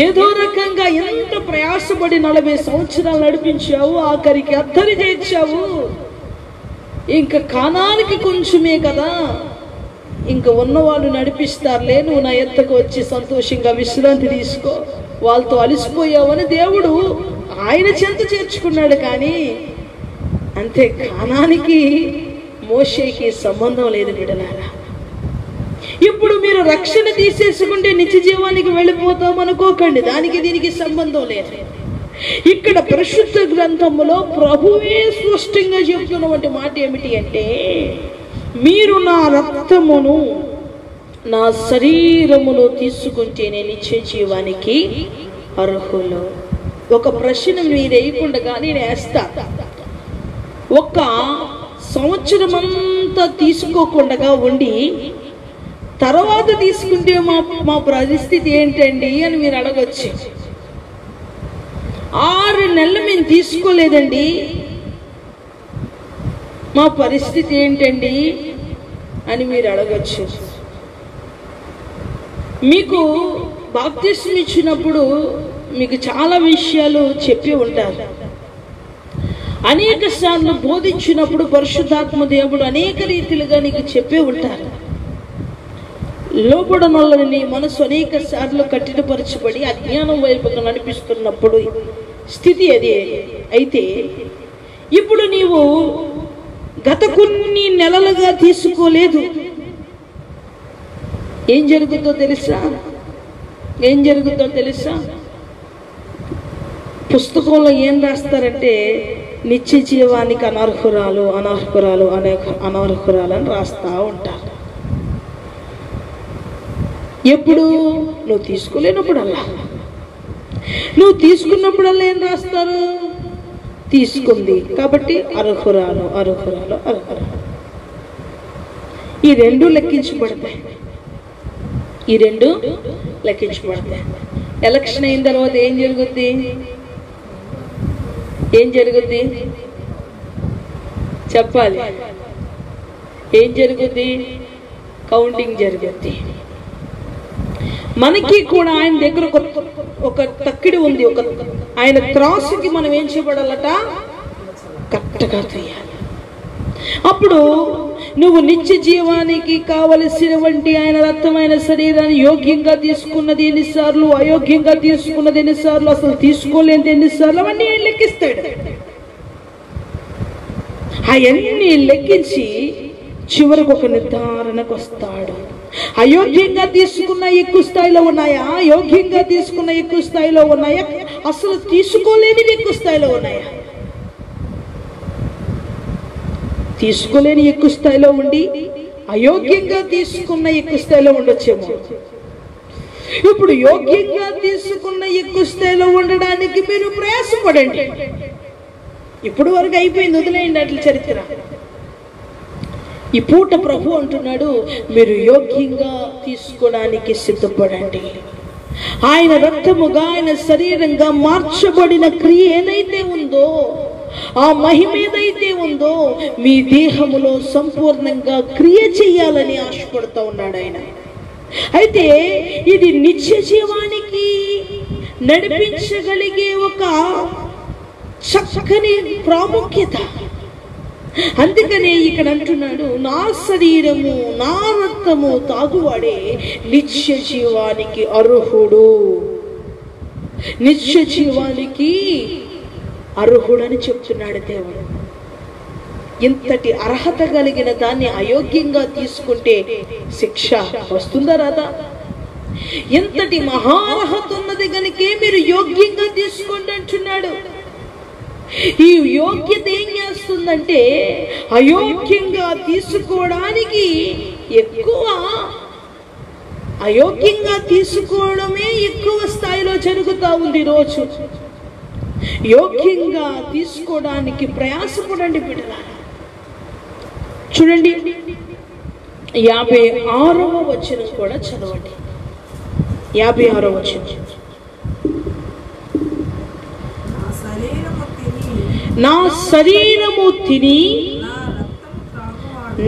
ఏదో రకంగా ఎంత ప్రయాసపడి 40 సంవత్సరాలు నడిపించావు, ఆఖరికి అద్దరి చేర్చావు, ఇంకా కానానికి కొంచెమే కదా, ఇంకా ఉన్నవాళ్ళు నడిపిస్తారులే, నువ్వు నా ఎత్తకు వచ్చి సంతోషంగా విశ్రాంతి తీసుకో, వాళ్ళతో అలసిపోయావని దేవుడు ఆయన చెంత చేర్చుకున్నాడు. కానీ అంతే, కానానికి మోషేకి సంబంధం లేదు బిడ్డలారా. ఇప్పుడు మీరు రక్షణ తీసేసుకుంటే నిత్య జీవానికి వెళ్ళిపోతాం అనుకోకండి, దానికి దీనికి సంబంధం లేదు. ఇక్కడ పరిశుద్ధ గ్రంథములో ప్రభువే స్పష్టంగా చెప్తున్నటువంటి మాట ఏమిటి అంటే, మీరు నా రక్తమును నా శరీరమును తీసుకుంటేనే నిత్య జీవానికి అర్హులు. ఒక ప్రశ్న మీరు వేయకుండా నేను వేస్తా, ఒక సంవత్సరం అంతా తీసుకోకుండా ఉండి తర్వాత తీసుకుంటే మా పరిస్థితి ఏంటండి అని మీరు అడగచ్చు. 6 నెలలు మేము తీసుకోలేదండి, మా పరిస్థితి ఏంటండి అని మీరు అడగచ్చు. మీకు బాప్తిస్మం ఇచ్చినప్పుడు మీకు చాలా విషయాలు చెప్పి ఉంటారు, అనేక సార్లు బోధించినప్పుడు పరిశుద్ధాత్మ దేవుడు అనేక రీతిలుగా నీకు చెప్పి ఉంటారు. లోపడనొల్లని నీ మనసు అనేక సార్లు కఠినపరచబడి అజ్ఞానం వైపుగా నడిపిస్తున్నప్పుడు స్థితి అది. అయితే ఇప్పుడు నీవు గత కొన్ని నెలలుగా తీసుకోలేదు, ఏం జరుగుతుందో తెలుసా? పుస్తకంలో ఏం రాస్తారంటే నిత్య జీవానికి అనర్హురాలు అని రాస్తా ఉంటారు. ఎప్పుడు నువ్వు తీసుకోలేనప్పుడల్లా, నువ్వు తీసుకున్నప్పుడల్లా ఏం రాస్తారు? తీసుకుంది కాబట్టి అర్హురాలు. ఈ రెండు లెక్కించబడతాయి. ఎలక్షన్ అయిన తర్వాత ఏం జరుగుద్ది చెప్పాలి. ఏం జరుగుద్ది? కౌంటింగ్ జరుగుద్ది. మనకి కూడా ఆయన దగ్గర ఒక తక్కిడి ఉంది, ఆయన త్రాసుకి మనం ఏం చేయబడాలట? కరెక్ట్గా తీయాలి. అప్పుడు నువ్వు నిత్య జీవానికి కావలసినటువంటి ఆయన రక్తమైన శరీరాన్ని యోగ్యంగా తీసుకున్నది ఎన్నిసార్లు, అయోగ్యంగా తీసుకున్నది ఎన్నిసార్లు, అసలు తీసుకోలేనిది ఎన్నిసార్లు, అవన్నీ లెక్కిస్తాడు. అవన్నీ లెక్కించి చివరికి ఒక నిర్ధారణకు వస్తాడు. అయోగ్యంగా తీసుకున్న ఎక్కువ స్థాయిలో ఉన్నాయా, యోగ్యంగా తీసుకున్న ఎక్కువ స్థాయిలో ఉన్నాయా, అసలు తీసుకోలేనివి ఎక్కువ స్థాయిలో ఉన్నాయా? తీసుకోలేని ఎక్కువ స్థాయిలో ఉండి అయోగ్యంగా తీసుకున్న ఎక్కువ స్థాయిలో ఉండొచ్చేమో. ఇప్పుడు యోగ్యంగా తీసుకున్న ఎక్కువ స్థాయిలో ఉండడానికి మీరు ప్రయాసపడండి. ఇప్పుడు వరకు అయిపోయింది, వదిలేయండి అట్ల చరిత్ర. ఈ పూట ప్రభు అంటున్నాడు, మీరు యోగ్యంగా తీసుకోవడానికి సిద్ధపడండి. ఆయన రక్తముగా, ఆయన శరీరంగా మార్చబడిన క్రియ ఏదైతే ఉందో, ఆ మహిమ ఏదైతే ఉందో మీ దేహములో సంపూర్ణంగా క్రియ చేయాలని ఆశపడుతూ ఉన్నాడు ఆయన. అయితే ఇది నిత్య జీవానికి నడిపించగలిగే ఒక చక్కని ప్రాముఖ్యత. అందుకనే ఇక్కడ అంటున్నాడు, నా శరీరము నా రక్తము తాగువాడే నిత్య జీవానికి అర్హుడు, నిత్య జీవానికి అర్హుడని చెప్తున్నాడు దేవుడు. ఇంతటి అర్హత కలిగిన దాన్ని అయోగ్యంగా తీసుకుంటే శిక్ష వస్తుందా రాదా? ఇంతటి మహార్హత ఉన్నది కనుకే మీరు యోగ్యంగా తీసుకోండి అంటున్నాడు. ఈ యోగ్యత ఏం చేస్తుందంటే అయోగ్యంగా తీసుకోవడానికి ఎక్కువ, అయోగ్యంగా తీసుకోవడమే ఎక్కువ స్థాయిలో జరుగుతూ ఉంది రోజు. యోగ్యంగా తీసుకోవడానికి ప్రయాసపడండి బిడ్డలారా. చూడండి 56వ వచనం కూడా చదవండి. 56వ వచనం. నా శరీరము తిని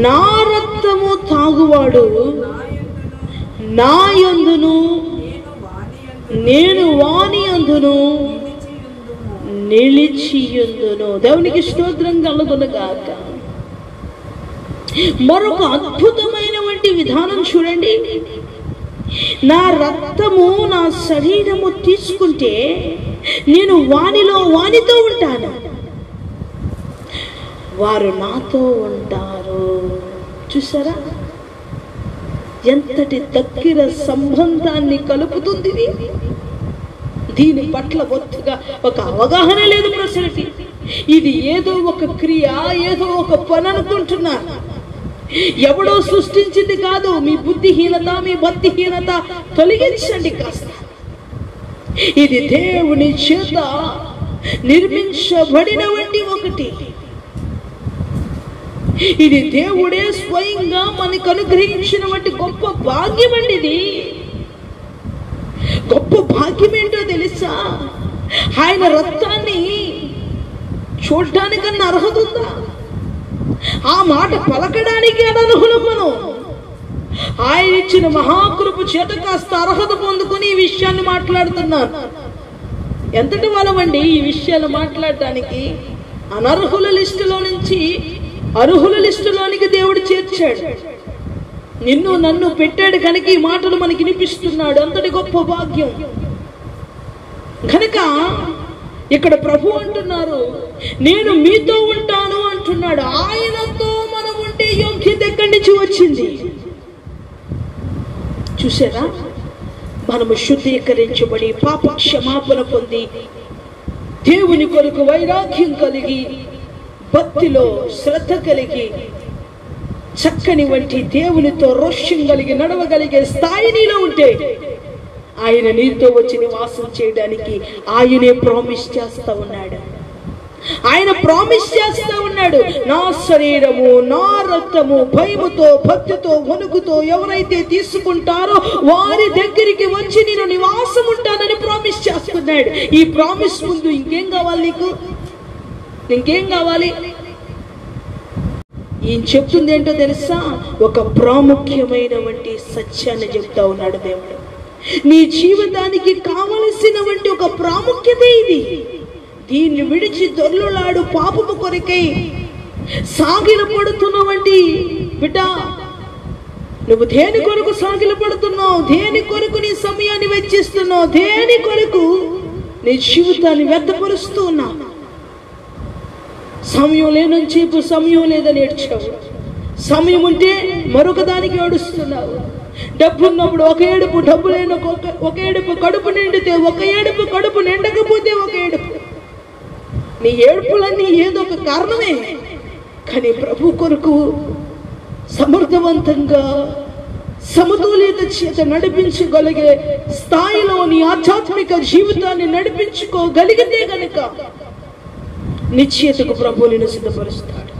నా రక్తము తాగువాడు నా యందును నేను వాని యందును నిలిచియుందును. దేవునికి స్తోత్రం కలుగునుగాక. మరొక అద్భుతమైనటువంటి విధానం చూడండి. నా రక్తము నా శరీరము తీసుకుంటే నేను వానిలో వానితో ఉంటాను, వారు నాతో ఉంటారు. చూసారా ఎంతటి దగ్గర సంబంధాన్ని కలుపుతుంది. దీని పట్ల బొత్తుగా ఒక అవగాహన లేదు ప్రజలకి. ఇది ఏదో ఒక క్రియ, ఏదో ఒక పని అనుకుంటున్నారు. ఎవడో సృష్టించింది కాదు. మీ బుద్ధిహీనత, మీ భక్తిహీనత తొలగించండి కాస్త. ఇది దేవుని చేత నిర్మించబడినటువంటి ఒకటి. ఇది దేవుడే స్వయంగా మనకు అనుగ్రహించినటువంటి గొప్ప భాగ్యం అండి. ఇది గొప్ప భాగ్యం ఏంటో తెలుసా? ఆయన రక్తాన్ని చూడటానికన్నా అర్హత ఉందా? ఆ మాట పలకడానికి అనర్హులమను. ఆయన ఇచ్చిన మహాకృప చేత కాస్త అర్హత పొందుకుని ఈ విషయాన్ని మాట్లాడుతున్నాను. ఎంతటి వాళ్ళమండి ఈ విషయాలు మాట్లాడటానికి? అనర్హుల లిస్టులో నుంచి అర్హుల లిస్టులోనికి దేవుడు చేర్చాడు. నిన్ను నన్ను పెట్టాడు కనుక ఈ మాటలు మనకి వినిపిస్తున్నాడు. అంతటి గొప్ప భాగ్యం కనుక ఇక్కడ ప్రభు అంటున్నారు, నేను మీతో ఉంటాను అంటున్నాడు. ఆయనతో మనం ఉంటే యోగ్యత ఎక్కడి నుంచి వచ్చింది? చూసారా, మనము శుద్ధీకరించబడి పాప క్షమాపణ పొంది దేవుని కొరకు వైరాగ్యం కలిగి భక్తిలో శ్రద్ధ కలిగి చక్కని వంటి దేవునితో రోష్యం కలిగి నడవగలిగే స్థాయి నీలో ఉంటే ఆయన నీతో వచ్చి నివాసం చేయడానికి ఆయనే ప్రామిస్ చేస్తా ఉన్నాడు. ఆయన ప్రామిస్ చేస్తా ఉన్నాడు. నా శరీరము నా రక్తము భయముతో భక్తితో వణుకుతో ఎవరైతే తీసుకుంటారో వారి దగ్గరికి వచ్చి నేను నివాసం ఉంటానని ప్రామిస్ చేస్తున్నాడు. ఈ ప్రామిస్ ముందు ఇంకేం కావాలి నీకు? ఇంకేం కావాలి? ఈయన చెప్తుంది ఏంటో తెలుసా? ఒక ప్రాముఖ్యమైనటువంటి సత్యాన్ని చెప్తా ఉన్నాడు దేవుడు. నీ జీవితానికి కావలసినటువంటి ఒక ప్రాముఖ్యత ఇది. దీన్ని విడిచి దొర్లులాడు పాపము కొరకై సాగిల పడుతున్నవంటి బిడ్డ, నువ్వు దేని కొరకు సాగిల పడుతున్నావు? దేని కొరకు నీ సమయాన్ని వెచ్చిస్తున్నావు? దేని కొరకు నీ జీవితాన్ని వ్యర్థపరుస్తూ ఉన్నావు? సమయం లేనని చెప్పు, సమయం లేదని ఏడ్చావు. సమయం ఉంటే మరొక దానికి ఏడుస్తున్నావు. డబ్బు ఉన్నప్పుడు ఒక ఏడుపు, డబ్బు లేని ఒక ఏడుపు. కడుపు నిండితే ఒక ఏడుపు, కడుపు నిండకపోతే ఒక ఏడుపు. నీ ఏడుపులన్నీ ఏదో ఒక కారణమే. కానీ ప్రభు కొరకు సమర్థవంతంగా సమతుల్యత చేత నడిపించగలిగే స్థాయిలో నీ ఆధ్యాత్మిక జీవితాన్ని నడిపించుకోగలిగితే గనుక నిశ్చయతకు ప్రభువు నిన్ను సిద్ధపరుస్తాడు.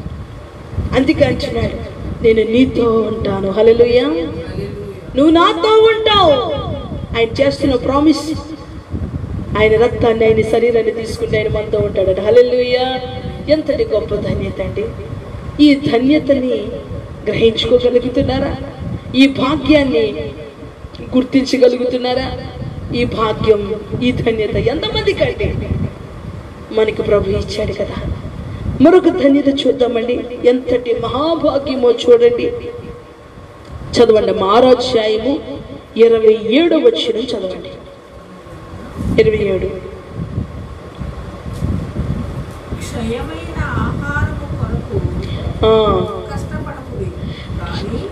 అందుకే అంటున్నాడు, నేను నీతో ఉంటాను. హల్లెలూయా. నువ్వు నాతో ఉంటావు. ఆయన చేస్తున్న ప్రామిస్. ఆయన రక్తాన్ని, ఆయన శరీరాన్ని తీసుకుంటే ఆయన మనతో ఉంటాడు. హల్లెలూయా. ఎంతటి గొప్ప ధన్యత అండి. ఈ ధన్యతని గ్రహించుకోగలుగుతున్నారా? ఈ భాగ్యాన్ని గుర్తించగలుగుతున్నారా? ఈ భాగ్యం, ఈ ధన్యత ఎంతమంది కంటే మనకి ప్రభు ఇచ్చాడు కదా. మరొక ధన్యత చూద్దామండి. ఎంతటి మహాభాగ్యమో చూడండి. చదవండి. 6వ అధ్యాయము 27వ వచనం చదవండి. 27. క్షయమైన ఆహారము కొరకు కష్టపడకుడి, కానీ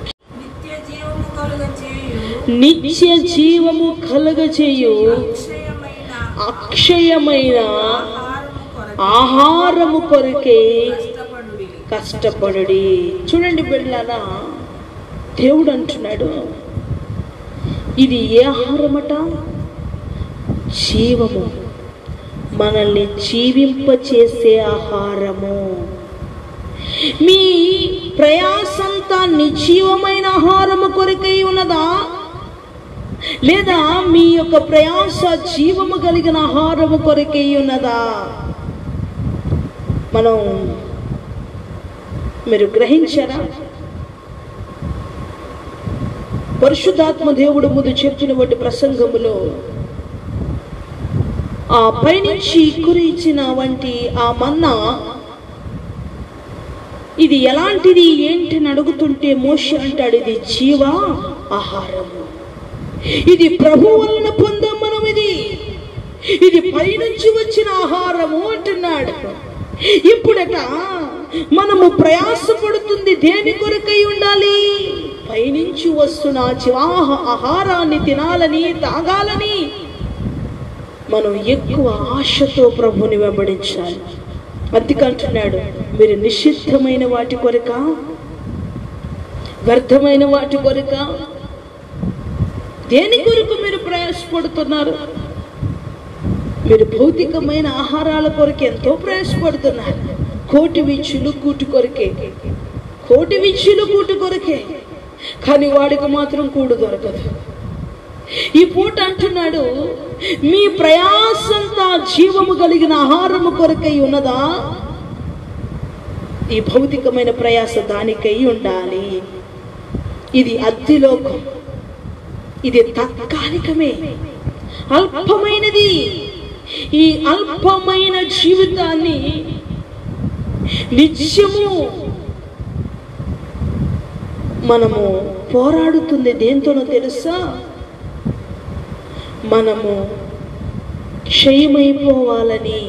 నిత్య జీవము కలుగజేయు అక్షయమైన ఆహారము కొరకే కష్టపడుడి. చూడండి బిడ్డలారా, దేవుడు అంటున్నాడు, ఇది ఏ ఆహారమట? జీవము, మనల్ని జీవింపచేసే ఆహారము. మీ ప్రయాసంతా నిజీవమైన ఆహారము కొరకై ఉన్నదా, లేదా మీ యొక్క ప్రయాస జీవము కలిగిన ఆహారము కొరకై ఉన్నదా? మనం మీరు గ్రహించారా? పరిశుద్ధాత్మ దేవుడు ముందు చెప్పినటువంటి ప్రసంగములో ఆ పైనుంచి కురిచిన వంటి ఆ మన్నా ఇది ఎలాంటిది ఏంటని అడుగుతుంటే మోషే అంటాడు, ఇది జీవ ఆహారము, ఇది ప్రభు వలన పొందాం మనం, ఇది పైనుంచి వచ్చిన ఆహారము అంటున్నాడు. ఇప్పుడట మనము ప్రయాసపడుతుంది దేని కొరకై ఉండాలి? పైనుంచి వస్తున్న జీవాహ ఆహారాన్ని తినాలని, తాగాలని మనం ఎక్కువ ఆశతో ప్రభుని వెంబడించాలి. అందుకంటున్నాడు, మీరు నిషిద్ధమైన వాటి కొరక, వ్యర్థమైన వాటి కొరక, దేని కొరకు మీరు ప్రయాసపడుతున్నారు? మీరు భౌతికమైన ఆహారాల కొరకు ఎంతో ప్రయాసపడుతున్నారు. కోటి విచ్చులు కూటు కొరకే, కోటి విచ్చులు కూటు కొరకే, కానీ వాడికి మాత్రం కూడు దొరకదు. ఈ పూట అంటున్నాడు, మీ ప్రయాసంతా జీవము కలిగిన ఆహారము కొరకై ఉన్నదా? ఈ భౌతికమైన ప్రయాస దానికై ఉండాలి. ఇది అద్దిలోకం, ఇది తాత్కాలికమే, అల్పమైనది. ఈ అల్పమైన జీవితాన్ని నిత్యము మనము పోరాడుతుంది దేంతోనో తెలుసా? మనము క్షయమైపోవాలని,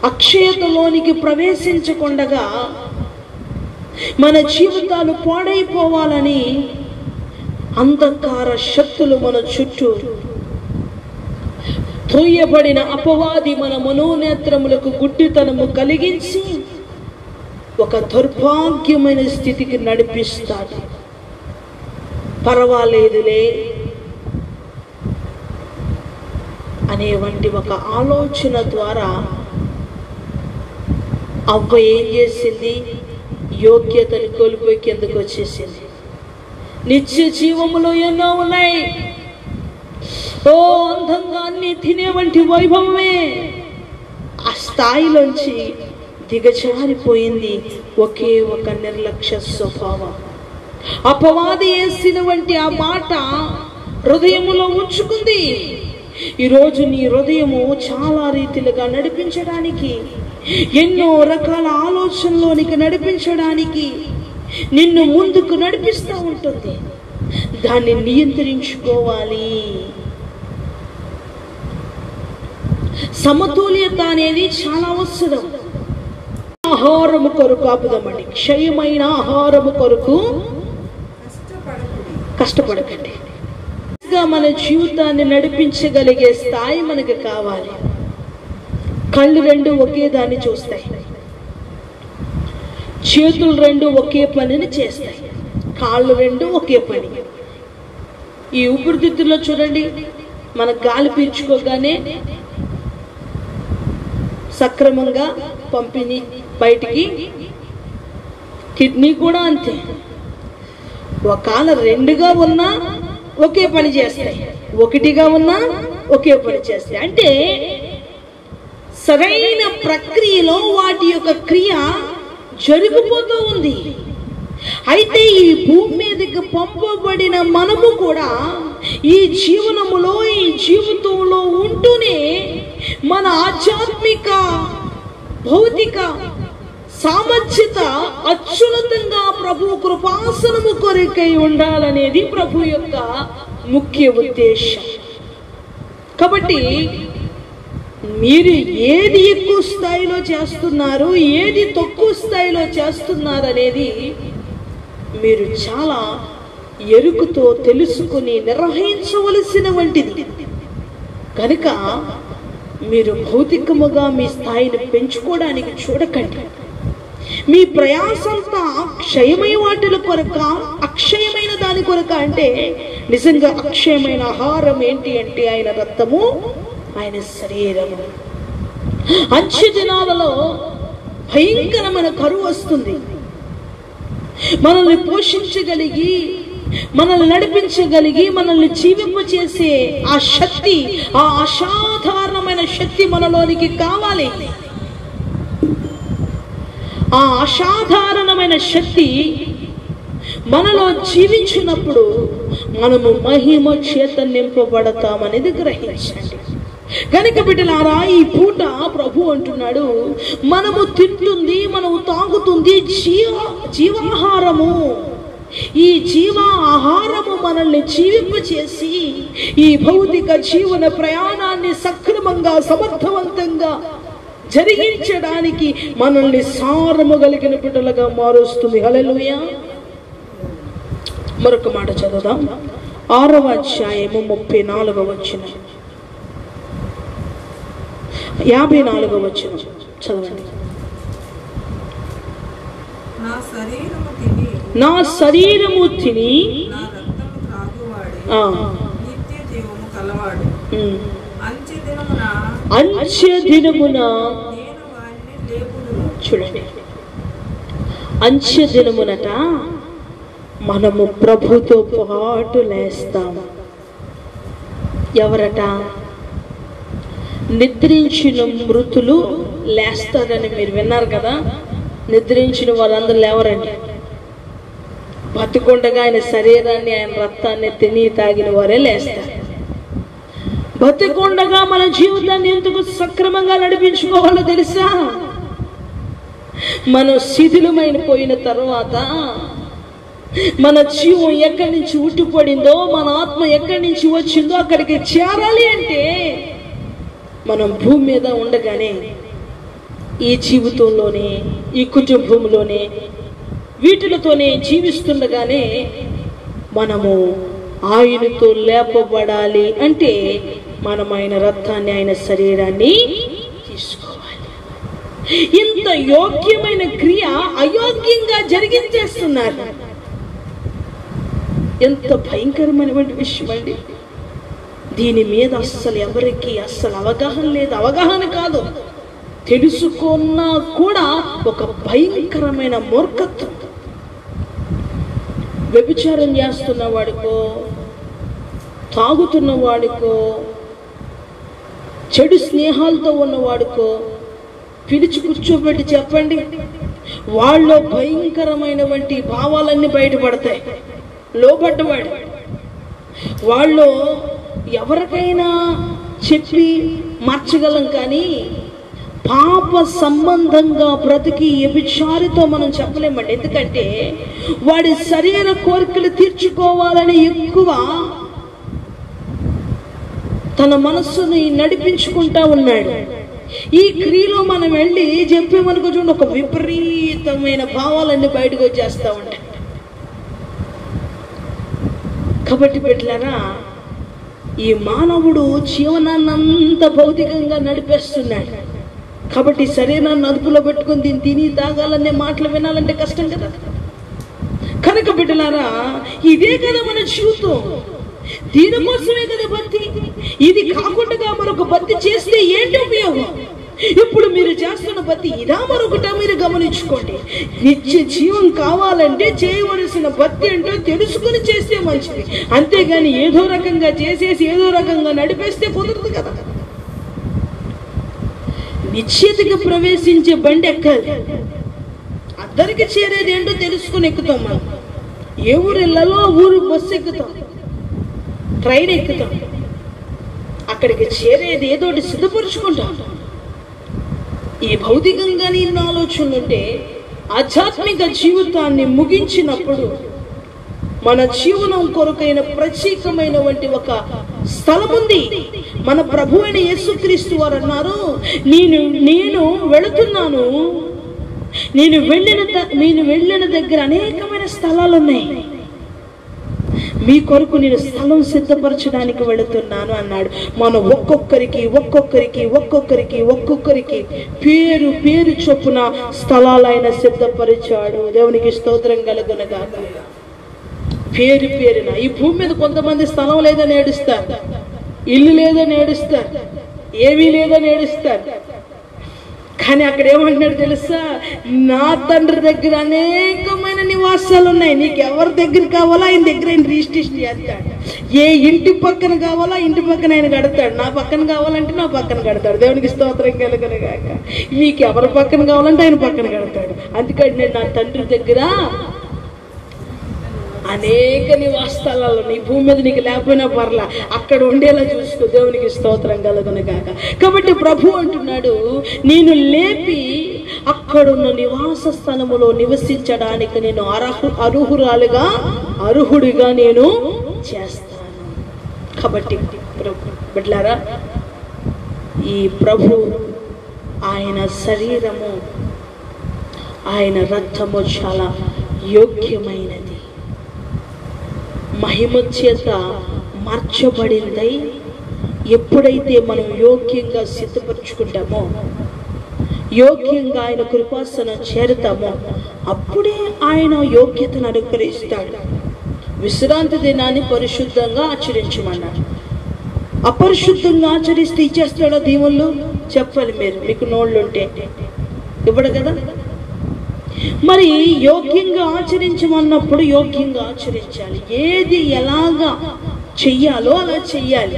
అక్షయతలోనికి ప్రవేశించకుండగా మన జీవితాలు పాడైపోవాలని అంధకార శక్తులు మన చుట్టూ, తోయబడిన అపవాది మన మనోనేత్రములకు గుడ్డితనము కలిగించి ఒక దుర్భాగ్యమైన స్థితికి నడిపిస్తాడు. పర్వాలేదులే అనేవంటి ఒక ఆలోచన ద్వారా అవ్వ ఏం చేసింది? యోగ్యతను కోల్పోయి కిందకు వచ్చేసింది. నిత్య జీవములో ఎన్నో ఉన్నాయి. ఓ అందంగా అన్ని తినేవంటి వైభవమే ఆ స్థాయిలోంచి దిగజారిపోయింది. ఒకే ఒక నిర్లక్ష్య స్వభావం. అపవాది వేసిన వంటి ఆ మాట హృదయములో ఉంచుకుంది. ఈరోజు నీ హృదయము చాలా రీతిలుగా నడిపించడానికి, ఎన్నో రకాల ఆలోచనలోనికి నడిపించడానికి నిన్ను ముందుకు నడిపిస్తూ ఉంటుంది. దాన్ని నియంత్రించుకోవాలి. సమతుల్యత అనేది చాలా అవసరం. ఆహారము కొరకు ఆపుదామండి. క్షయమైన ఆహారము కొరకు కష్టపడకండి. మన జీవితాన్ని నడిపించగలిగే స్థాయి మనకు కావాలి. కళ్ళు రెండు ఒకే దాన్ని చూస్తాయి. చేతులు రెండు ఒకే పనిని చేస్తాయి, కాళ్ళు రెండు ఒకే పని. ఈ ఊపిరితిత్తుల్లో చూడండి, మన గాలి పీల్చుకోగానే సక్రమంగా పంపిణీ బయటికి. కిడ్నీ కూడా అంతే, ఒకవేళ రెండుగా ఉన్నా ఒకే పని చేస్తాయి, ఒకటిగా ఉన్నా ఒకే పని చేస్తాయి. అంటే సరైన ప్రక్రియలో వాటి యొక్క క్రియ జరిగిపోతూ ఉంది. అయితే ఈ భూమి మీదకి పంపబడిన మనము కూడా ఈ జీవనములో, ఈ జీవితంలో ఉంటూనే మన ఆధ్యాత్మిక భౌతిక సామర్థ్యత అత్యున్నతంగా ప్రభు కృపాసనము కొరకై ఉండాలనేది ప్రభు యొక్క ముఖ్య ఉద్దేశం. కాబట్టి మీరు ఏది ఎక్కువ స్థాయిలో చేస్తున్నారు, ఏది తక్కువ స్థాయిలో చేస్తున్నారు అనేది మీరు చాలా ఎరుకుతో తెలుసుకుని నిర్వహించవలసిన వంటిది. కనుక మీరు భౌతికముగా మీ స్థాయిని పెంచుకోవడానికి చూడకండి. మీ ప్రయాసంతా క్షయమైన వాటిల కొరక, అక్షయమైన దాని కొరక. అంటే నిజంగా అక్షయమైన ఆహారం ఏంటి అంటే ఆయన రక్తము, ఆయన శరీరము. అంచె దినాలలో భయంకరమైన కరువు వస్తుంది. మనల్ని పోషించగలిగి, మనల్ని నడిపించగలిగి, మనల్ని జీవింపచేసే ఆ శక్తి, ఆ అసాధారణమైన శక్తి మనలోనికి కావాలి. ఆ అసాధారణమైన శక్తి మనలో జీవించినప్పుడు మనము మహిమ చేత నింపబడతామనేది గ్రహించండి. కనుక బిడ్డలారా, ఈ పూట ప్రభు అంటున్నాడు, మనము తింటుంది, మనము తాగుతుంది జీవాహారము. ఈ జీవాహారము మనల్ని జీవింపచేసి ఈ భౌతిక జీవన ప్రయాణాన్ని సక్రమంగా, సమర్థవంతంగా జరిగించడానికి మనల్ని సారము కలిగిన బిడ్డలుగా మారుస్తుంది. హల్లెలూయా. మరొక మాట చదువుదాం. 6వ అధ్యాయము 34వ వచనం, 54వ వచనం చదవండి. నా శరీరము తిని నా రక్తము త్రాగువాడే నిత్య జీవము కలవాడు. అంచె దినమున నేను వారిని లేపుదును. చూడండి, అంచె దినమునట మనము ప్రభుతో పాటు లేస్తాము. ఎవరట? నిద్రించిన మృతులు లేస్తారని మీరు విన్నారు కదా. నిద్రించిన వాళ్ళందరూ లేవరండి. బతికొండగా ఆయన శరీరాన్ని, ఆయన రక్తాన్ని తిని తాగిన వారే లేస్తారు. బతికొండగా మన జీవితాన్ని ఎందుకు సక్రమంగా నడిపించుకోవాలో తెలుసా? మనం శిథిలమైన పోయిన తర్వాత మన జీవం ఎక్కడి నుంచి ఉట్టిపడిందో, మన ఆత్మ ఎక్కడి నుంచి వచ్చిందో అక్కడికి చేరాలి అంటే మనం భూమి మీద ఉండగానే, ఈ జీవితంలోనే, ఈ కుటుంబంలోనే, వీటిలతోనే జీవిస్తుండగానే మనము ఆయనతో లేపబడాలి. అంటే మనం ఆయన రక్తాన్ని, ఆయన శరీరాన్ని తీసుకోవాలి. ఇంత యోగ్యమైన క్రియ అయోగ్యంగా జరిగించేస్తున్నారు. ఎంత భయంకరమైనటువంటి విషయం అండి. దీని మీద అస్సలు ఎవరికి అస్సలు అవగాహన లేదు. అవగాహన కాదు, తెలుసుకున్నా కూడా ఒక భయంకరమైన మూర్ఖత్వం. వ్యభిచారం చేస్తున్న వాడికో, తాగుతున్న వాడికో, చెడు స్నేహాలతో ఉన్నవాడికో పిలిచి కూర్చోబెట్టి చెప్పండి, వాళ్ళలో భయంకరమైనటువంటి భావాలన్నీ బయటపడతాయి. లోబడ్డవాడు వాళ్ళు ఎవరికైనా చెప్పి మార్చగలం, కానీ పాప సంబంధంగా బ్రతికి వ్యభిచారితో మనం చెప్పలేమండి. ఎందుకంటే వాడి శరీర కోరికలు తీర్చుకోవాలని ఎక్కువ తన మనస్సుని నడిపించుకుంటా ఉన్నాడు. ఈ క్రియలో మనం వెళ్ళి చెప్పేమనుకో, చూడండి, ఒక విపరీతమైన భావాలన్నీ బయటకు వచ్చేస్తూ ఉంటాయి. కాబట్టి బిడ్డలారా, ఈ మానవుడు జీవనాన్నంతా భౌతికంగా నడిపేస్తున్నాడు. కాబట్టి సరైన అదుపులో పెట్టుకుని దీన్ని తిని తాగాలనే మాటలు వినాలంటే కష్టం కదా. కనుక బిడ్డలారా, ఇదే కదా మన జీవితం, దీనికోసమే కదా భక్తి. ఇది కాకుండా మరొక భక్తి చేస్తే ఏంటి ఉపయోగం? ఇప్పుడు మీరు చేస్తున్న భక్తి ఇదా మరొకట మీరు గమనించుకోండి. నిత్య జీవం కావాలంటే చేయవలసిన భక్తి ఏంటో తెలుసుకుని చేస్తే మంచిది. అంతేగాని ఏదో రకంగా చేసేసి ఏదో రకంగా నడిపేస్తే కుదరదు కదా. నిశ్చేతకు ప్రవేశించే బండి ఎక్కాలి, అందరికి చేరేది ఏంటో తెలుసుకుని ఎక్కుతాం. మనం ఏ ఊరు వెళ్ళాలో ఊరు బస్సు ఎక్కుతాం, ట్రైన్ ఎక్కుతాం, అక్కడికి చేరేది ఏదోటి సిద్ధపరుచుకుంటాం. ఈ భౌతికంగా ఇన్ని ఆలోచనలుంటే ఆధ్యాత్మిక జీవితాన్ని ముగించినప్పుడు మన జీవనం కొరకైన ప్రత్యేకమైన వంటి ఒక స్థలం ఉంది. మన ప్రభు అయిన యేసుక్రీస్తు వారు అన్నారు, నేను వెళుతున్నాను, నేను వెళ్ళిన దగ్గర అనేకమైన స్థలాలు ఉన్నాయి, మీ కొరకు నేను స్థలం సిద్ధపరచడానికి వెళుతున్నాను అన్నాడు. మనం ఒక్కొక్కరికి పేరు పేరు చొప్పున స్థలాలైన సిద్ధపరిచాడు. దేవునికి స్తోత్రం కలుగునుగాక. పేరు పేరున ఈ భూమి మీద కొంతమంది స్థలం లేదని ఏడుస్తారు, ఇల్లు లేదని ఏడుస్తారు, ఏమీ లేదని ఏడుస్తారు. కానీ అక్కడ ఏమంటున్నాడు తెలుసా? నా తండ్రి దగ్గర అనేకమైన నివాసాలు ఉన్నాయి, నీకు ఎవరి దగ్గర కావాలో ఆయన దగ్గర ఆయన రిజిస్ట్రేషన్ చేస్తాడు. ఏ ఇంటి పక్కన కావాలో ఇంటి పక్కన ఆయన కడతాడు, నా పక్కన కావాలంటే నా పక్కన కడతాడు. దేవునికి స్తోత్రం కలుగునుగాక. మీకు ఎవరి పక్కన కావాలంటే ఆయన పక్కన కడతాడు. అందుకని నేను నా తండ్రి దగ్గర అనేక నివాస స్థలాలు నీ భూమి మీద నీకు లేకపోయినా పర్లా, అక్కడ ఉండేలా చూసుకో. దేవునికి స్తోత్రం కలుగునుగాక. కాబట్టి ప్రభు అంటున్నాడు, నేను లేపి అక్కడున్న నివాస స్థలములో నివసించడానికి నేను అర్హుడిగా నేను చేస్తాను. కాబట్టి బిడ్డలారా, ఈ ప్రభు ఆయన శరీరము, ఆయన రక్తము చాలా యోగ్యమైనది, మహిమ చేత మార్చబడిందై ఎప్పుడైతే మనం యోగ్యంగా సిద్ధపరచుకుంటామో, యోగ్యంగా ఆయన కృపాసనం చేరుతామో, అప్పుడే ఆయన యోగ్యతను అనుగ్రహిస్తాడు. విశ్రాంతి దినాన్ని పరిశుద్ధంగా ఆచరించమన్నాడు. అపరిశుద్ధంగా ఆచరిస్తే ఇచ్చేస్తాడో దీవుల్లో? చెప్పాలి మీరు, మీకు నోళ్ళుంటే ఇవ్వడు కదా. మరి యోగ్యంగా ఆచరించమన్నప్పుడు యోగ్యంగా ఆచరించాలి, ఏది ఎలాగా చెయ్యాలో అలా చెయ్యాలి.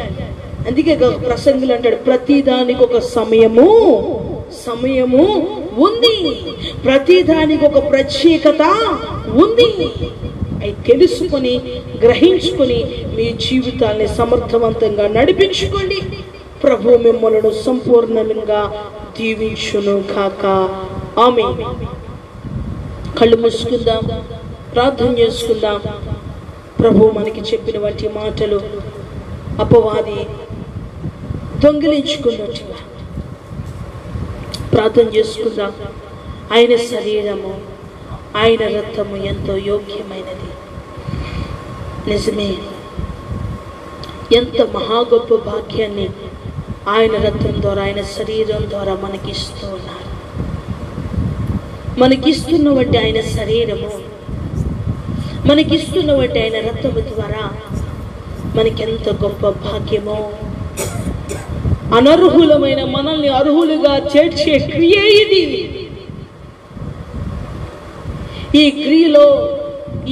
అందుకే ప్రసంగులు అంటాడు, ప్రతిదానికి ఒక సమయము ఉంది, ప్రతిదానికి ఒక ప్రత్యేకత ఉంది. అవి తెలుసుకొని గ్రహించుకొని మీ జీవితాన్ని సమర్థవంతంగా నడిపించుకోండి. ప్రభు మిమ్మలను సంపూర్ణంగా దీవించును కాక. ఆమేన్. కళ్ళు మూసుకుందాం, ప్రార్థన చేసుకుందాం. ప్రభు మనకి చెప్పిన వంటి మాటలు అపవాది దొంగిలించుకున్నట్టుగా ప్రార్థన చేసుకుందాం. ఆయన శరీరము, ఆయన రక్తము ఎంతో యోగ్యమైనది. నిజమే, ఎంత మహా గొప్ప భాగ్యాన్ని ఆయన రక్తం ద్వారా, ఆయన శరీరం ద్వారా మనకిస్తూ ఉన్నారు. మనకిస్తున్నవంటి ఆయన శరీరము, మనకిస్తున్నవంటి ఆయన రక్తము ద్వారా మనకెంత గొప్ప భాగ్యమో. అనర్హులమైన మనల్ని అర్హులుగా చేర్చే క్రియ ఇది. ఈ క్రియలో,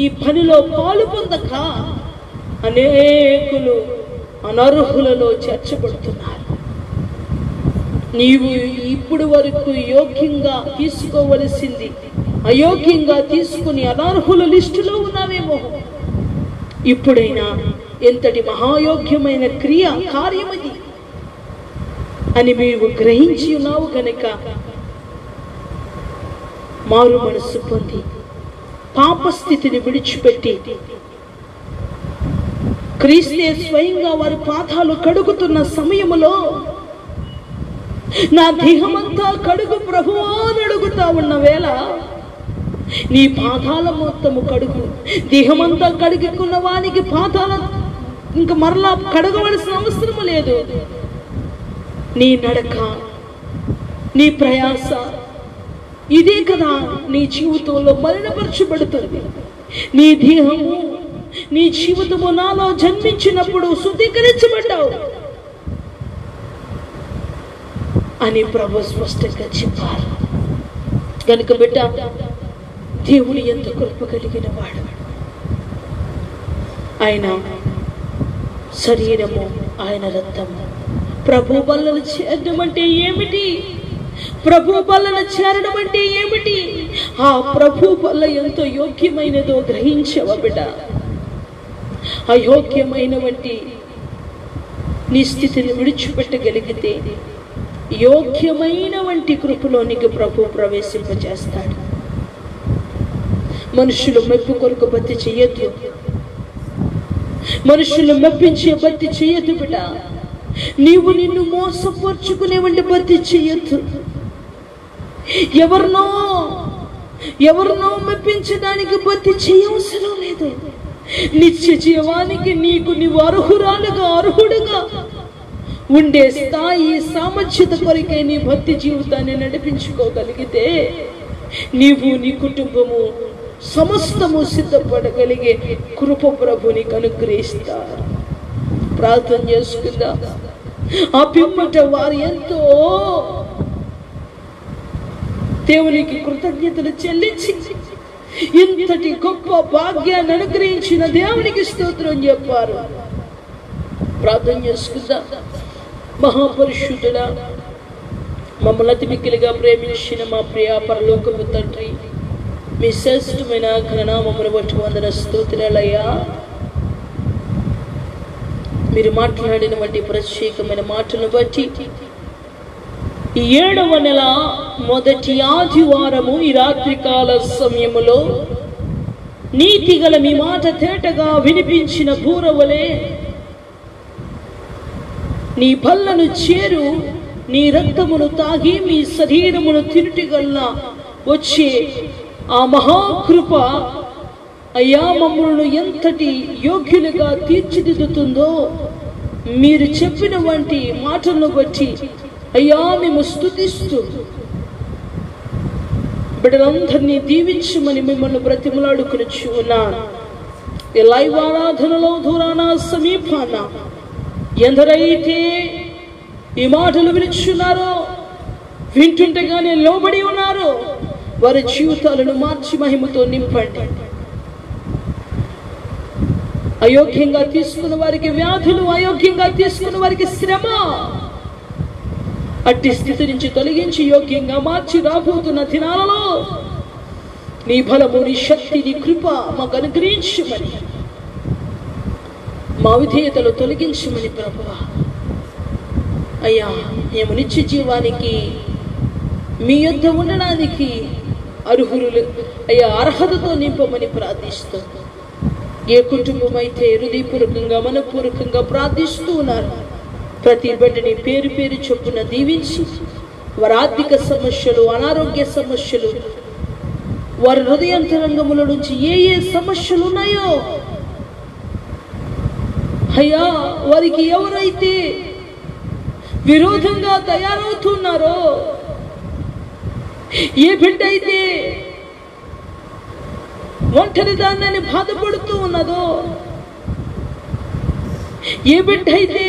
ఈ పనిలో పాలు పొందక అనేకులు అనర్హులలో చేర్చబడుతున్నారు. నీవు ఇప్పుడు వరకు యోగ్యంగా తీసుకోవలసింది అయోగ్యంగా తీసుకుని అనర్హుల లిస్టులో ఉన్నావేమో. ఇప్పుడైనా ఎంతటి మహాయోగ్యమైన కార్యమది అని నీవు గ్రహించి ఉన్నావు కనుక మారు మనసు పొంది పాపస్థితిని విడిచిపెట్టి క్రీస్తే స్వయంగా వారి పాదాలు కడుగుతున్న సమయములో నా దేహమంతా కడుగు ప్రభువా అని అడుగుతా ఉన్న వేళ నీ పాదాల మొత్తము కడుగు. దేహమంతా కడుగుకున్న వానికి పాదాల ఇంకా మరలా కడగవలసిన అవసరం లేదు. నీ నడక, నీ ప్రయాస ఇదే కదా నీ జీవితంలో మలినపరచబడుతుంది. నీ దేహము నీ జీవితము నాలో జన్మించినప్పుడు శుద్ధీకరించబడ్డావు అని ప్రభు స్పష్టంగా చెప్పారు. కనుక బిడ్డ, దేవుడు ఎంత కృప కలిగిన వాడు. ఆయన శరీరము, ఆయన రక్తము. ప్రభు బల్లను చేరడం అంటే ఏమిటి? ప్రభు బల్లను చేరడం అంటే ఏమిటి? ఆ ప్రభు బల్ల ఎంతో యోగ్యమైనదో గ్రహించవ బిడ్డ. అయోగ్యమైన వంటి నీ స్థితిని విడిచిపెట్టగలిగితే యోగ్యమైన వంటి కృపలోనికి ప్రభు ప్రవేశింపచేస్తాడు. మనుషులు మెప్పు కొరకు భక్తి చెయ్యొద్దు. మనుషులు మెప్పించే భక్తి చెయ్యొద్దు బిడ్డ. నీవు నిన్ను మోసపరుచుకునే వంటి భక్తి చెయ్యొద్దు. ఎవరినో మెప్పించడానికి భక్తి చేయవసరం లేదు. నిత్య జీవానికి నీవు అర్హుడుగా ఉండే స్థాయి సామర్థ్యత కొరకే నీ భక్తి జీవితాన్ని నడిపించుకోగలిగితే నీవు, నీ కుటుంబము సమస్తము సిద్ధపడగలిగే కృప ప్రభు నీకు అనుగ్రహిస్తారు. ప్రార్థన చేసుకుందా. ఆ పిమ్మట వారు ఎంతో దేవునికి కృతజ్ఞతలు చెల్లించి ఇంతటి గొప్ప భాగ్యాన్ని అనుగ్రహించిన దేవునికి స్తోత్రం చెప్పారు. ప్రార్థన చేసుకుందా. మహాపరిశుద్ధుడా, మమ్మల్ని అతి మిక్కిలిగా ప్రేమించిన మా ప్రియ పరలోకపు తండ్రి, మీ శ్రేష్టమైన ఘననామమును బట్టి వందన స్తోత్రాలయ్యా. మీరు మాట్లాడిన వంటి ప్రత్యేకమైన మాటలను బట్టి ఈ 7వ నెల మొదటి ఆదివారము ఈ రాత్రికాల సమయములో నీతిగల మీ మాట తేటగా వినిపించిన బూరవలే నీ బల్లను చేరు, నీ రక్తమును తాగి మీ శరీరమును తినుటిగల్లా వచ్చే ఆ మహాకృప అయ్యా మమ్మల్ని ఎంతటి యోగ్యులుగా తీర్చిదిద్దుతుందో మీరు చెప్పిన వంటి మాటలను బట్టి అయ్యా మేము స్తుతిస్తూ బిడ్డలందరినీ దీవించమని మిమ్మల్ని బ్రతిమలాడుకునిచ్చు ఉన్నాను. ఈ లైవ్ ఆరాధనలో దూరాన సమీపాన ఎందరైతే ఈ మాటలు వినిచున్నారో, వింటుండగానే లోబడి ఉన్నారో, వారి జీవితాలను మార్చి మహిమతో నింపండి. అయోగ్యంగా తీసుకున్న వారికి వ్యాధులు, అయోగ్యంగా తీసుకున్న వారికి శ్రమ, అట్టి స్థితి నుంచి తొలగించి యోగ్యంగా మార్చి రాబోతున్న దినాలలో నీ బలము, నీ శక్తి, నీ కృప మాకు అనుగ్రహించమని, మా విధేయతలు తొలగించమని ప్రభువా. అయ్యా మేము నిత్య జీవానికి మీ యొద్ద ఉండడానికి అర్హులు అయ్యా అర్హతతో నింపమని ప్రార్థిస్తూ, ఏ కుటుంబం అయితే హృదయపూర్వకంగా మనపూర్వకంగా ప్రార్థిస్తూ ఉన్నారు ప్రతి బిడ్డని పేరు పేరు చొప్పున దీవించి, వారి ఆర్థిక సమస్యలు, అనారోగ్య సమస్యలు, వారి హృదయాంతరంగముల నుంచి ఏ సమస్యలు ఉన్నాయో అయ్యా వారికి ఎవరైతే విరోధంగా తయారవుతున్నారో, ఏ బిడ్డ అయితే ఒంటరిదాన్ని బాధపడుతూ ఉన్నదో, ఏ బిడ్డ అయితే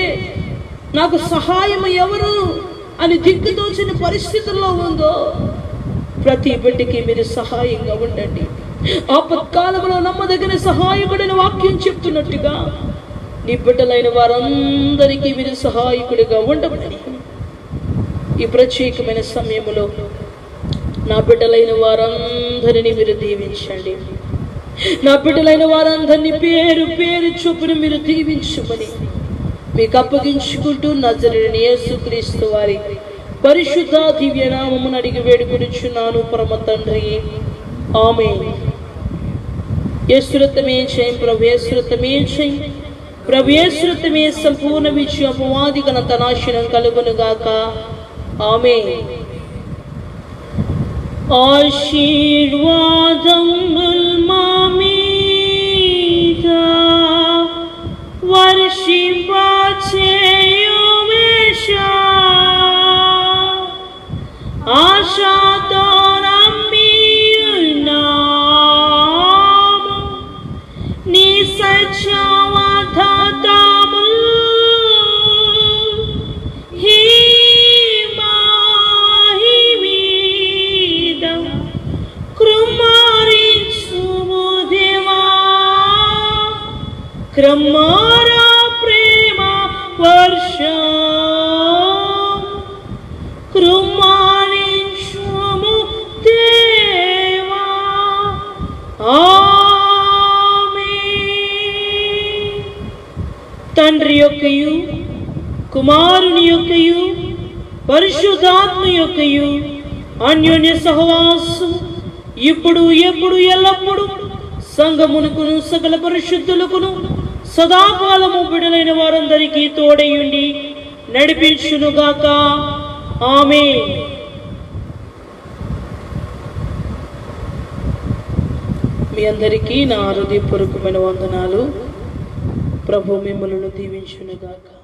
నాకు సహాయం ఎవరు అని దిక్కుతోచిన పరిస్థితుల్లో ఉందో ప్రతి బిడ్డకి మీరు సహాయంగా ఉండండి. ఆపత్కాలంలో నమ్మదగిన సహాయకుడని వాక్యం చెప్తున్నట్టుగా నీ బిడ్డలైన వారందరికీ మీరు సహాయకుడిగా ఉండమని ఈ ప్రత్యేకమైన సమయంలో నా బిడ్డలైన వారందరినీ మీరు దీవించండి. నా బిడ్డలైన వారందరినీ పేరు పేరు చొప్పున మీరు దీవించమని మీకు అప్పగించుకుంటూ నజరేయుడైన యేసుక్రీస్తు వారి పరిశుద్ధ దివ్య నామమున అడిగి వేడుకొనుచున్నాను పరమ తండ్రి, ఆమేన్. యేసురత్నమే జయం, ప్రభు యేసురత్నమే జయం, ప్రభు యేసురత్నమే సంపూర్ణ విజయం, అపవాది ఘనత నాశనం కలుగును గాక. ఆమేన్. ఆశీర్వాదముల్ మా మీద వర్షింపచేయుమేషా, తండ్రి యొక్కయు కుమారుని యొక్కయు పరిశుద్ధాత్మ యొక్కయు అన్యోన్య సహవాసం ఇప్పుడు ఎప్పుడు ఎల్లప్పుడు సంఘమునకును సకల పరిశుద్ధులకును సదాకాలము బిడలైన వారందరికీ తోడయుండి నడిపించునుగాక. ఆమేన్. మీ అందరికీ నా హృదయపూర్వకమైన వందనాలు. ప్రభు మిమ్మల్ని దీవించునుగాక.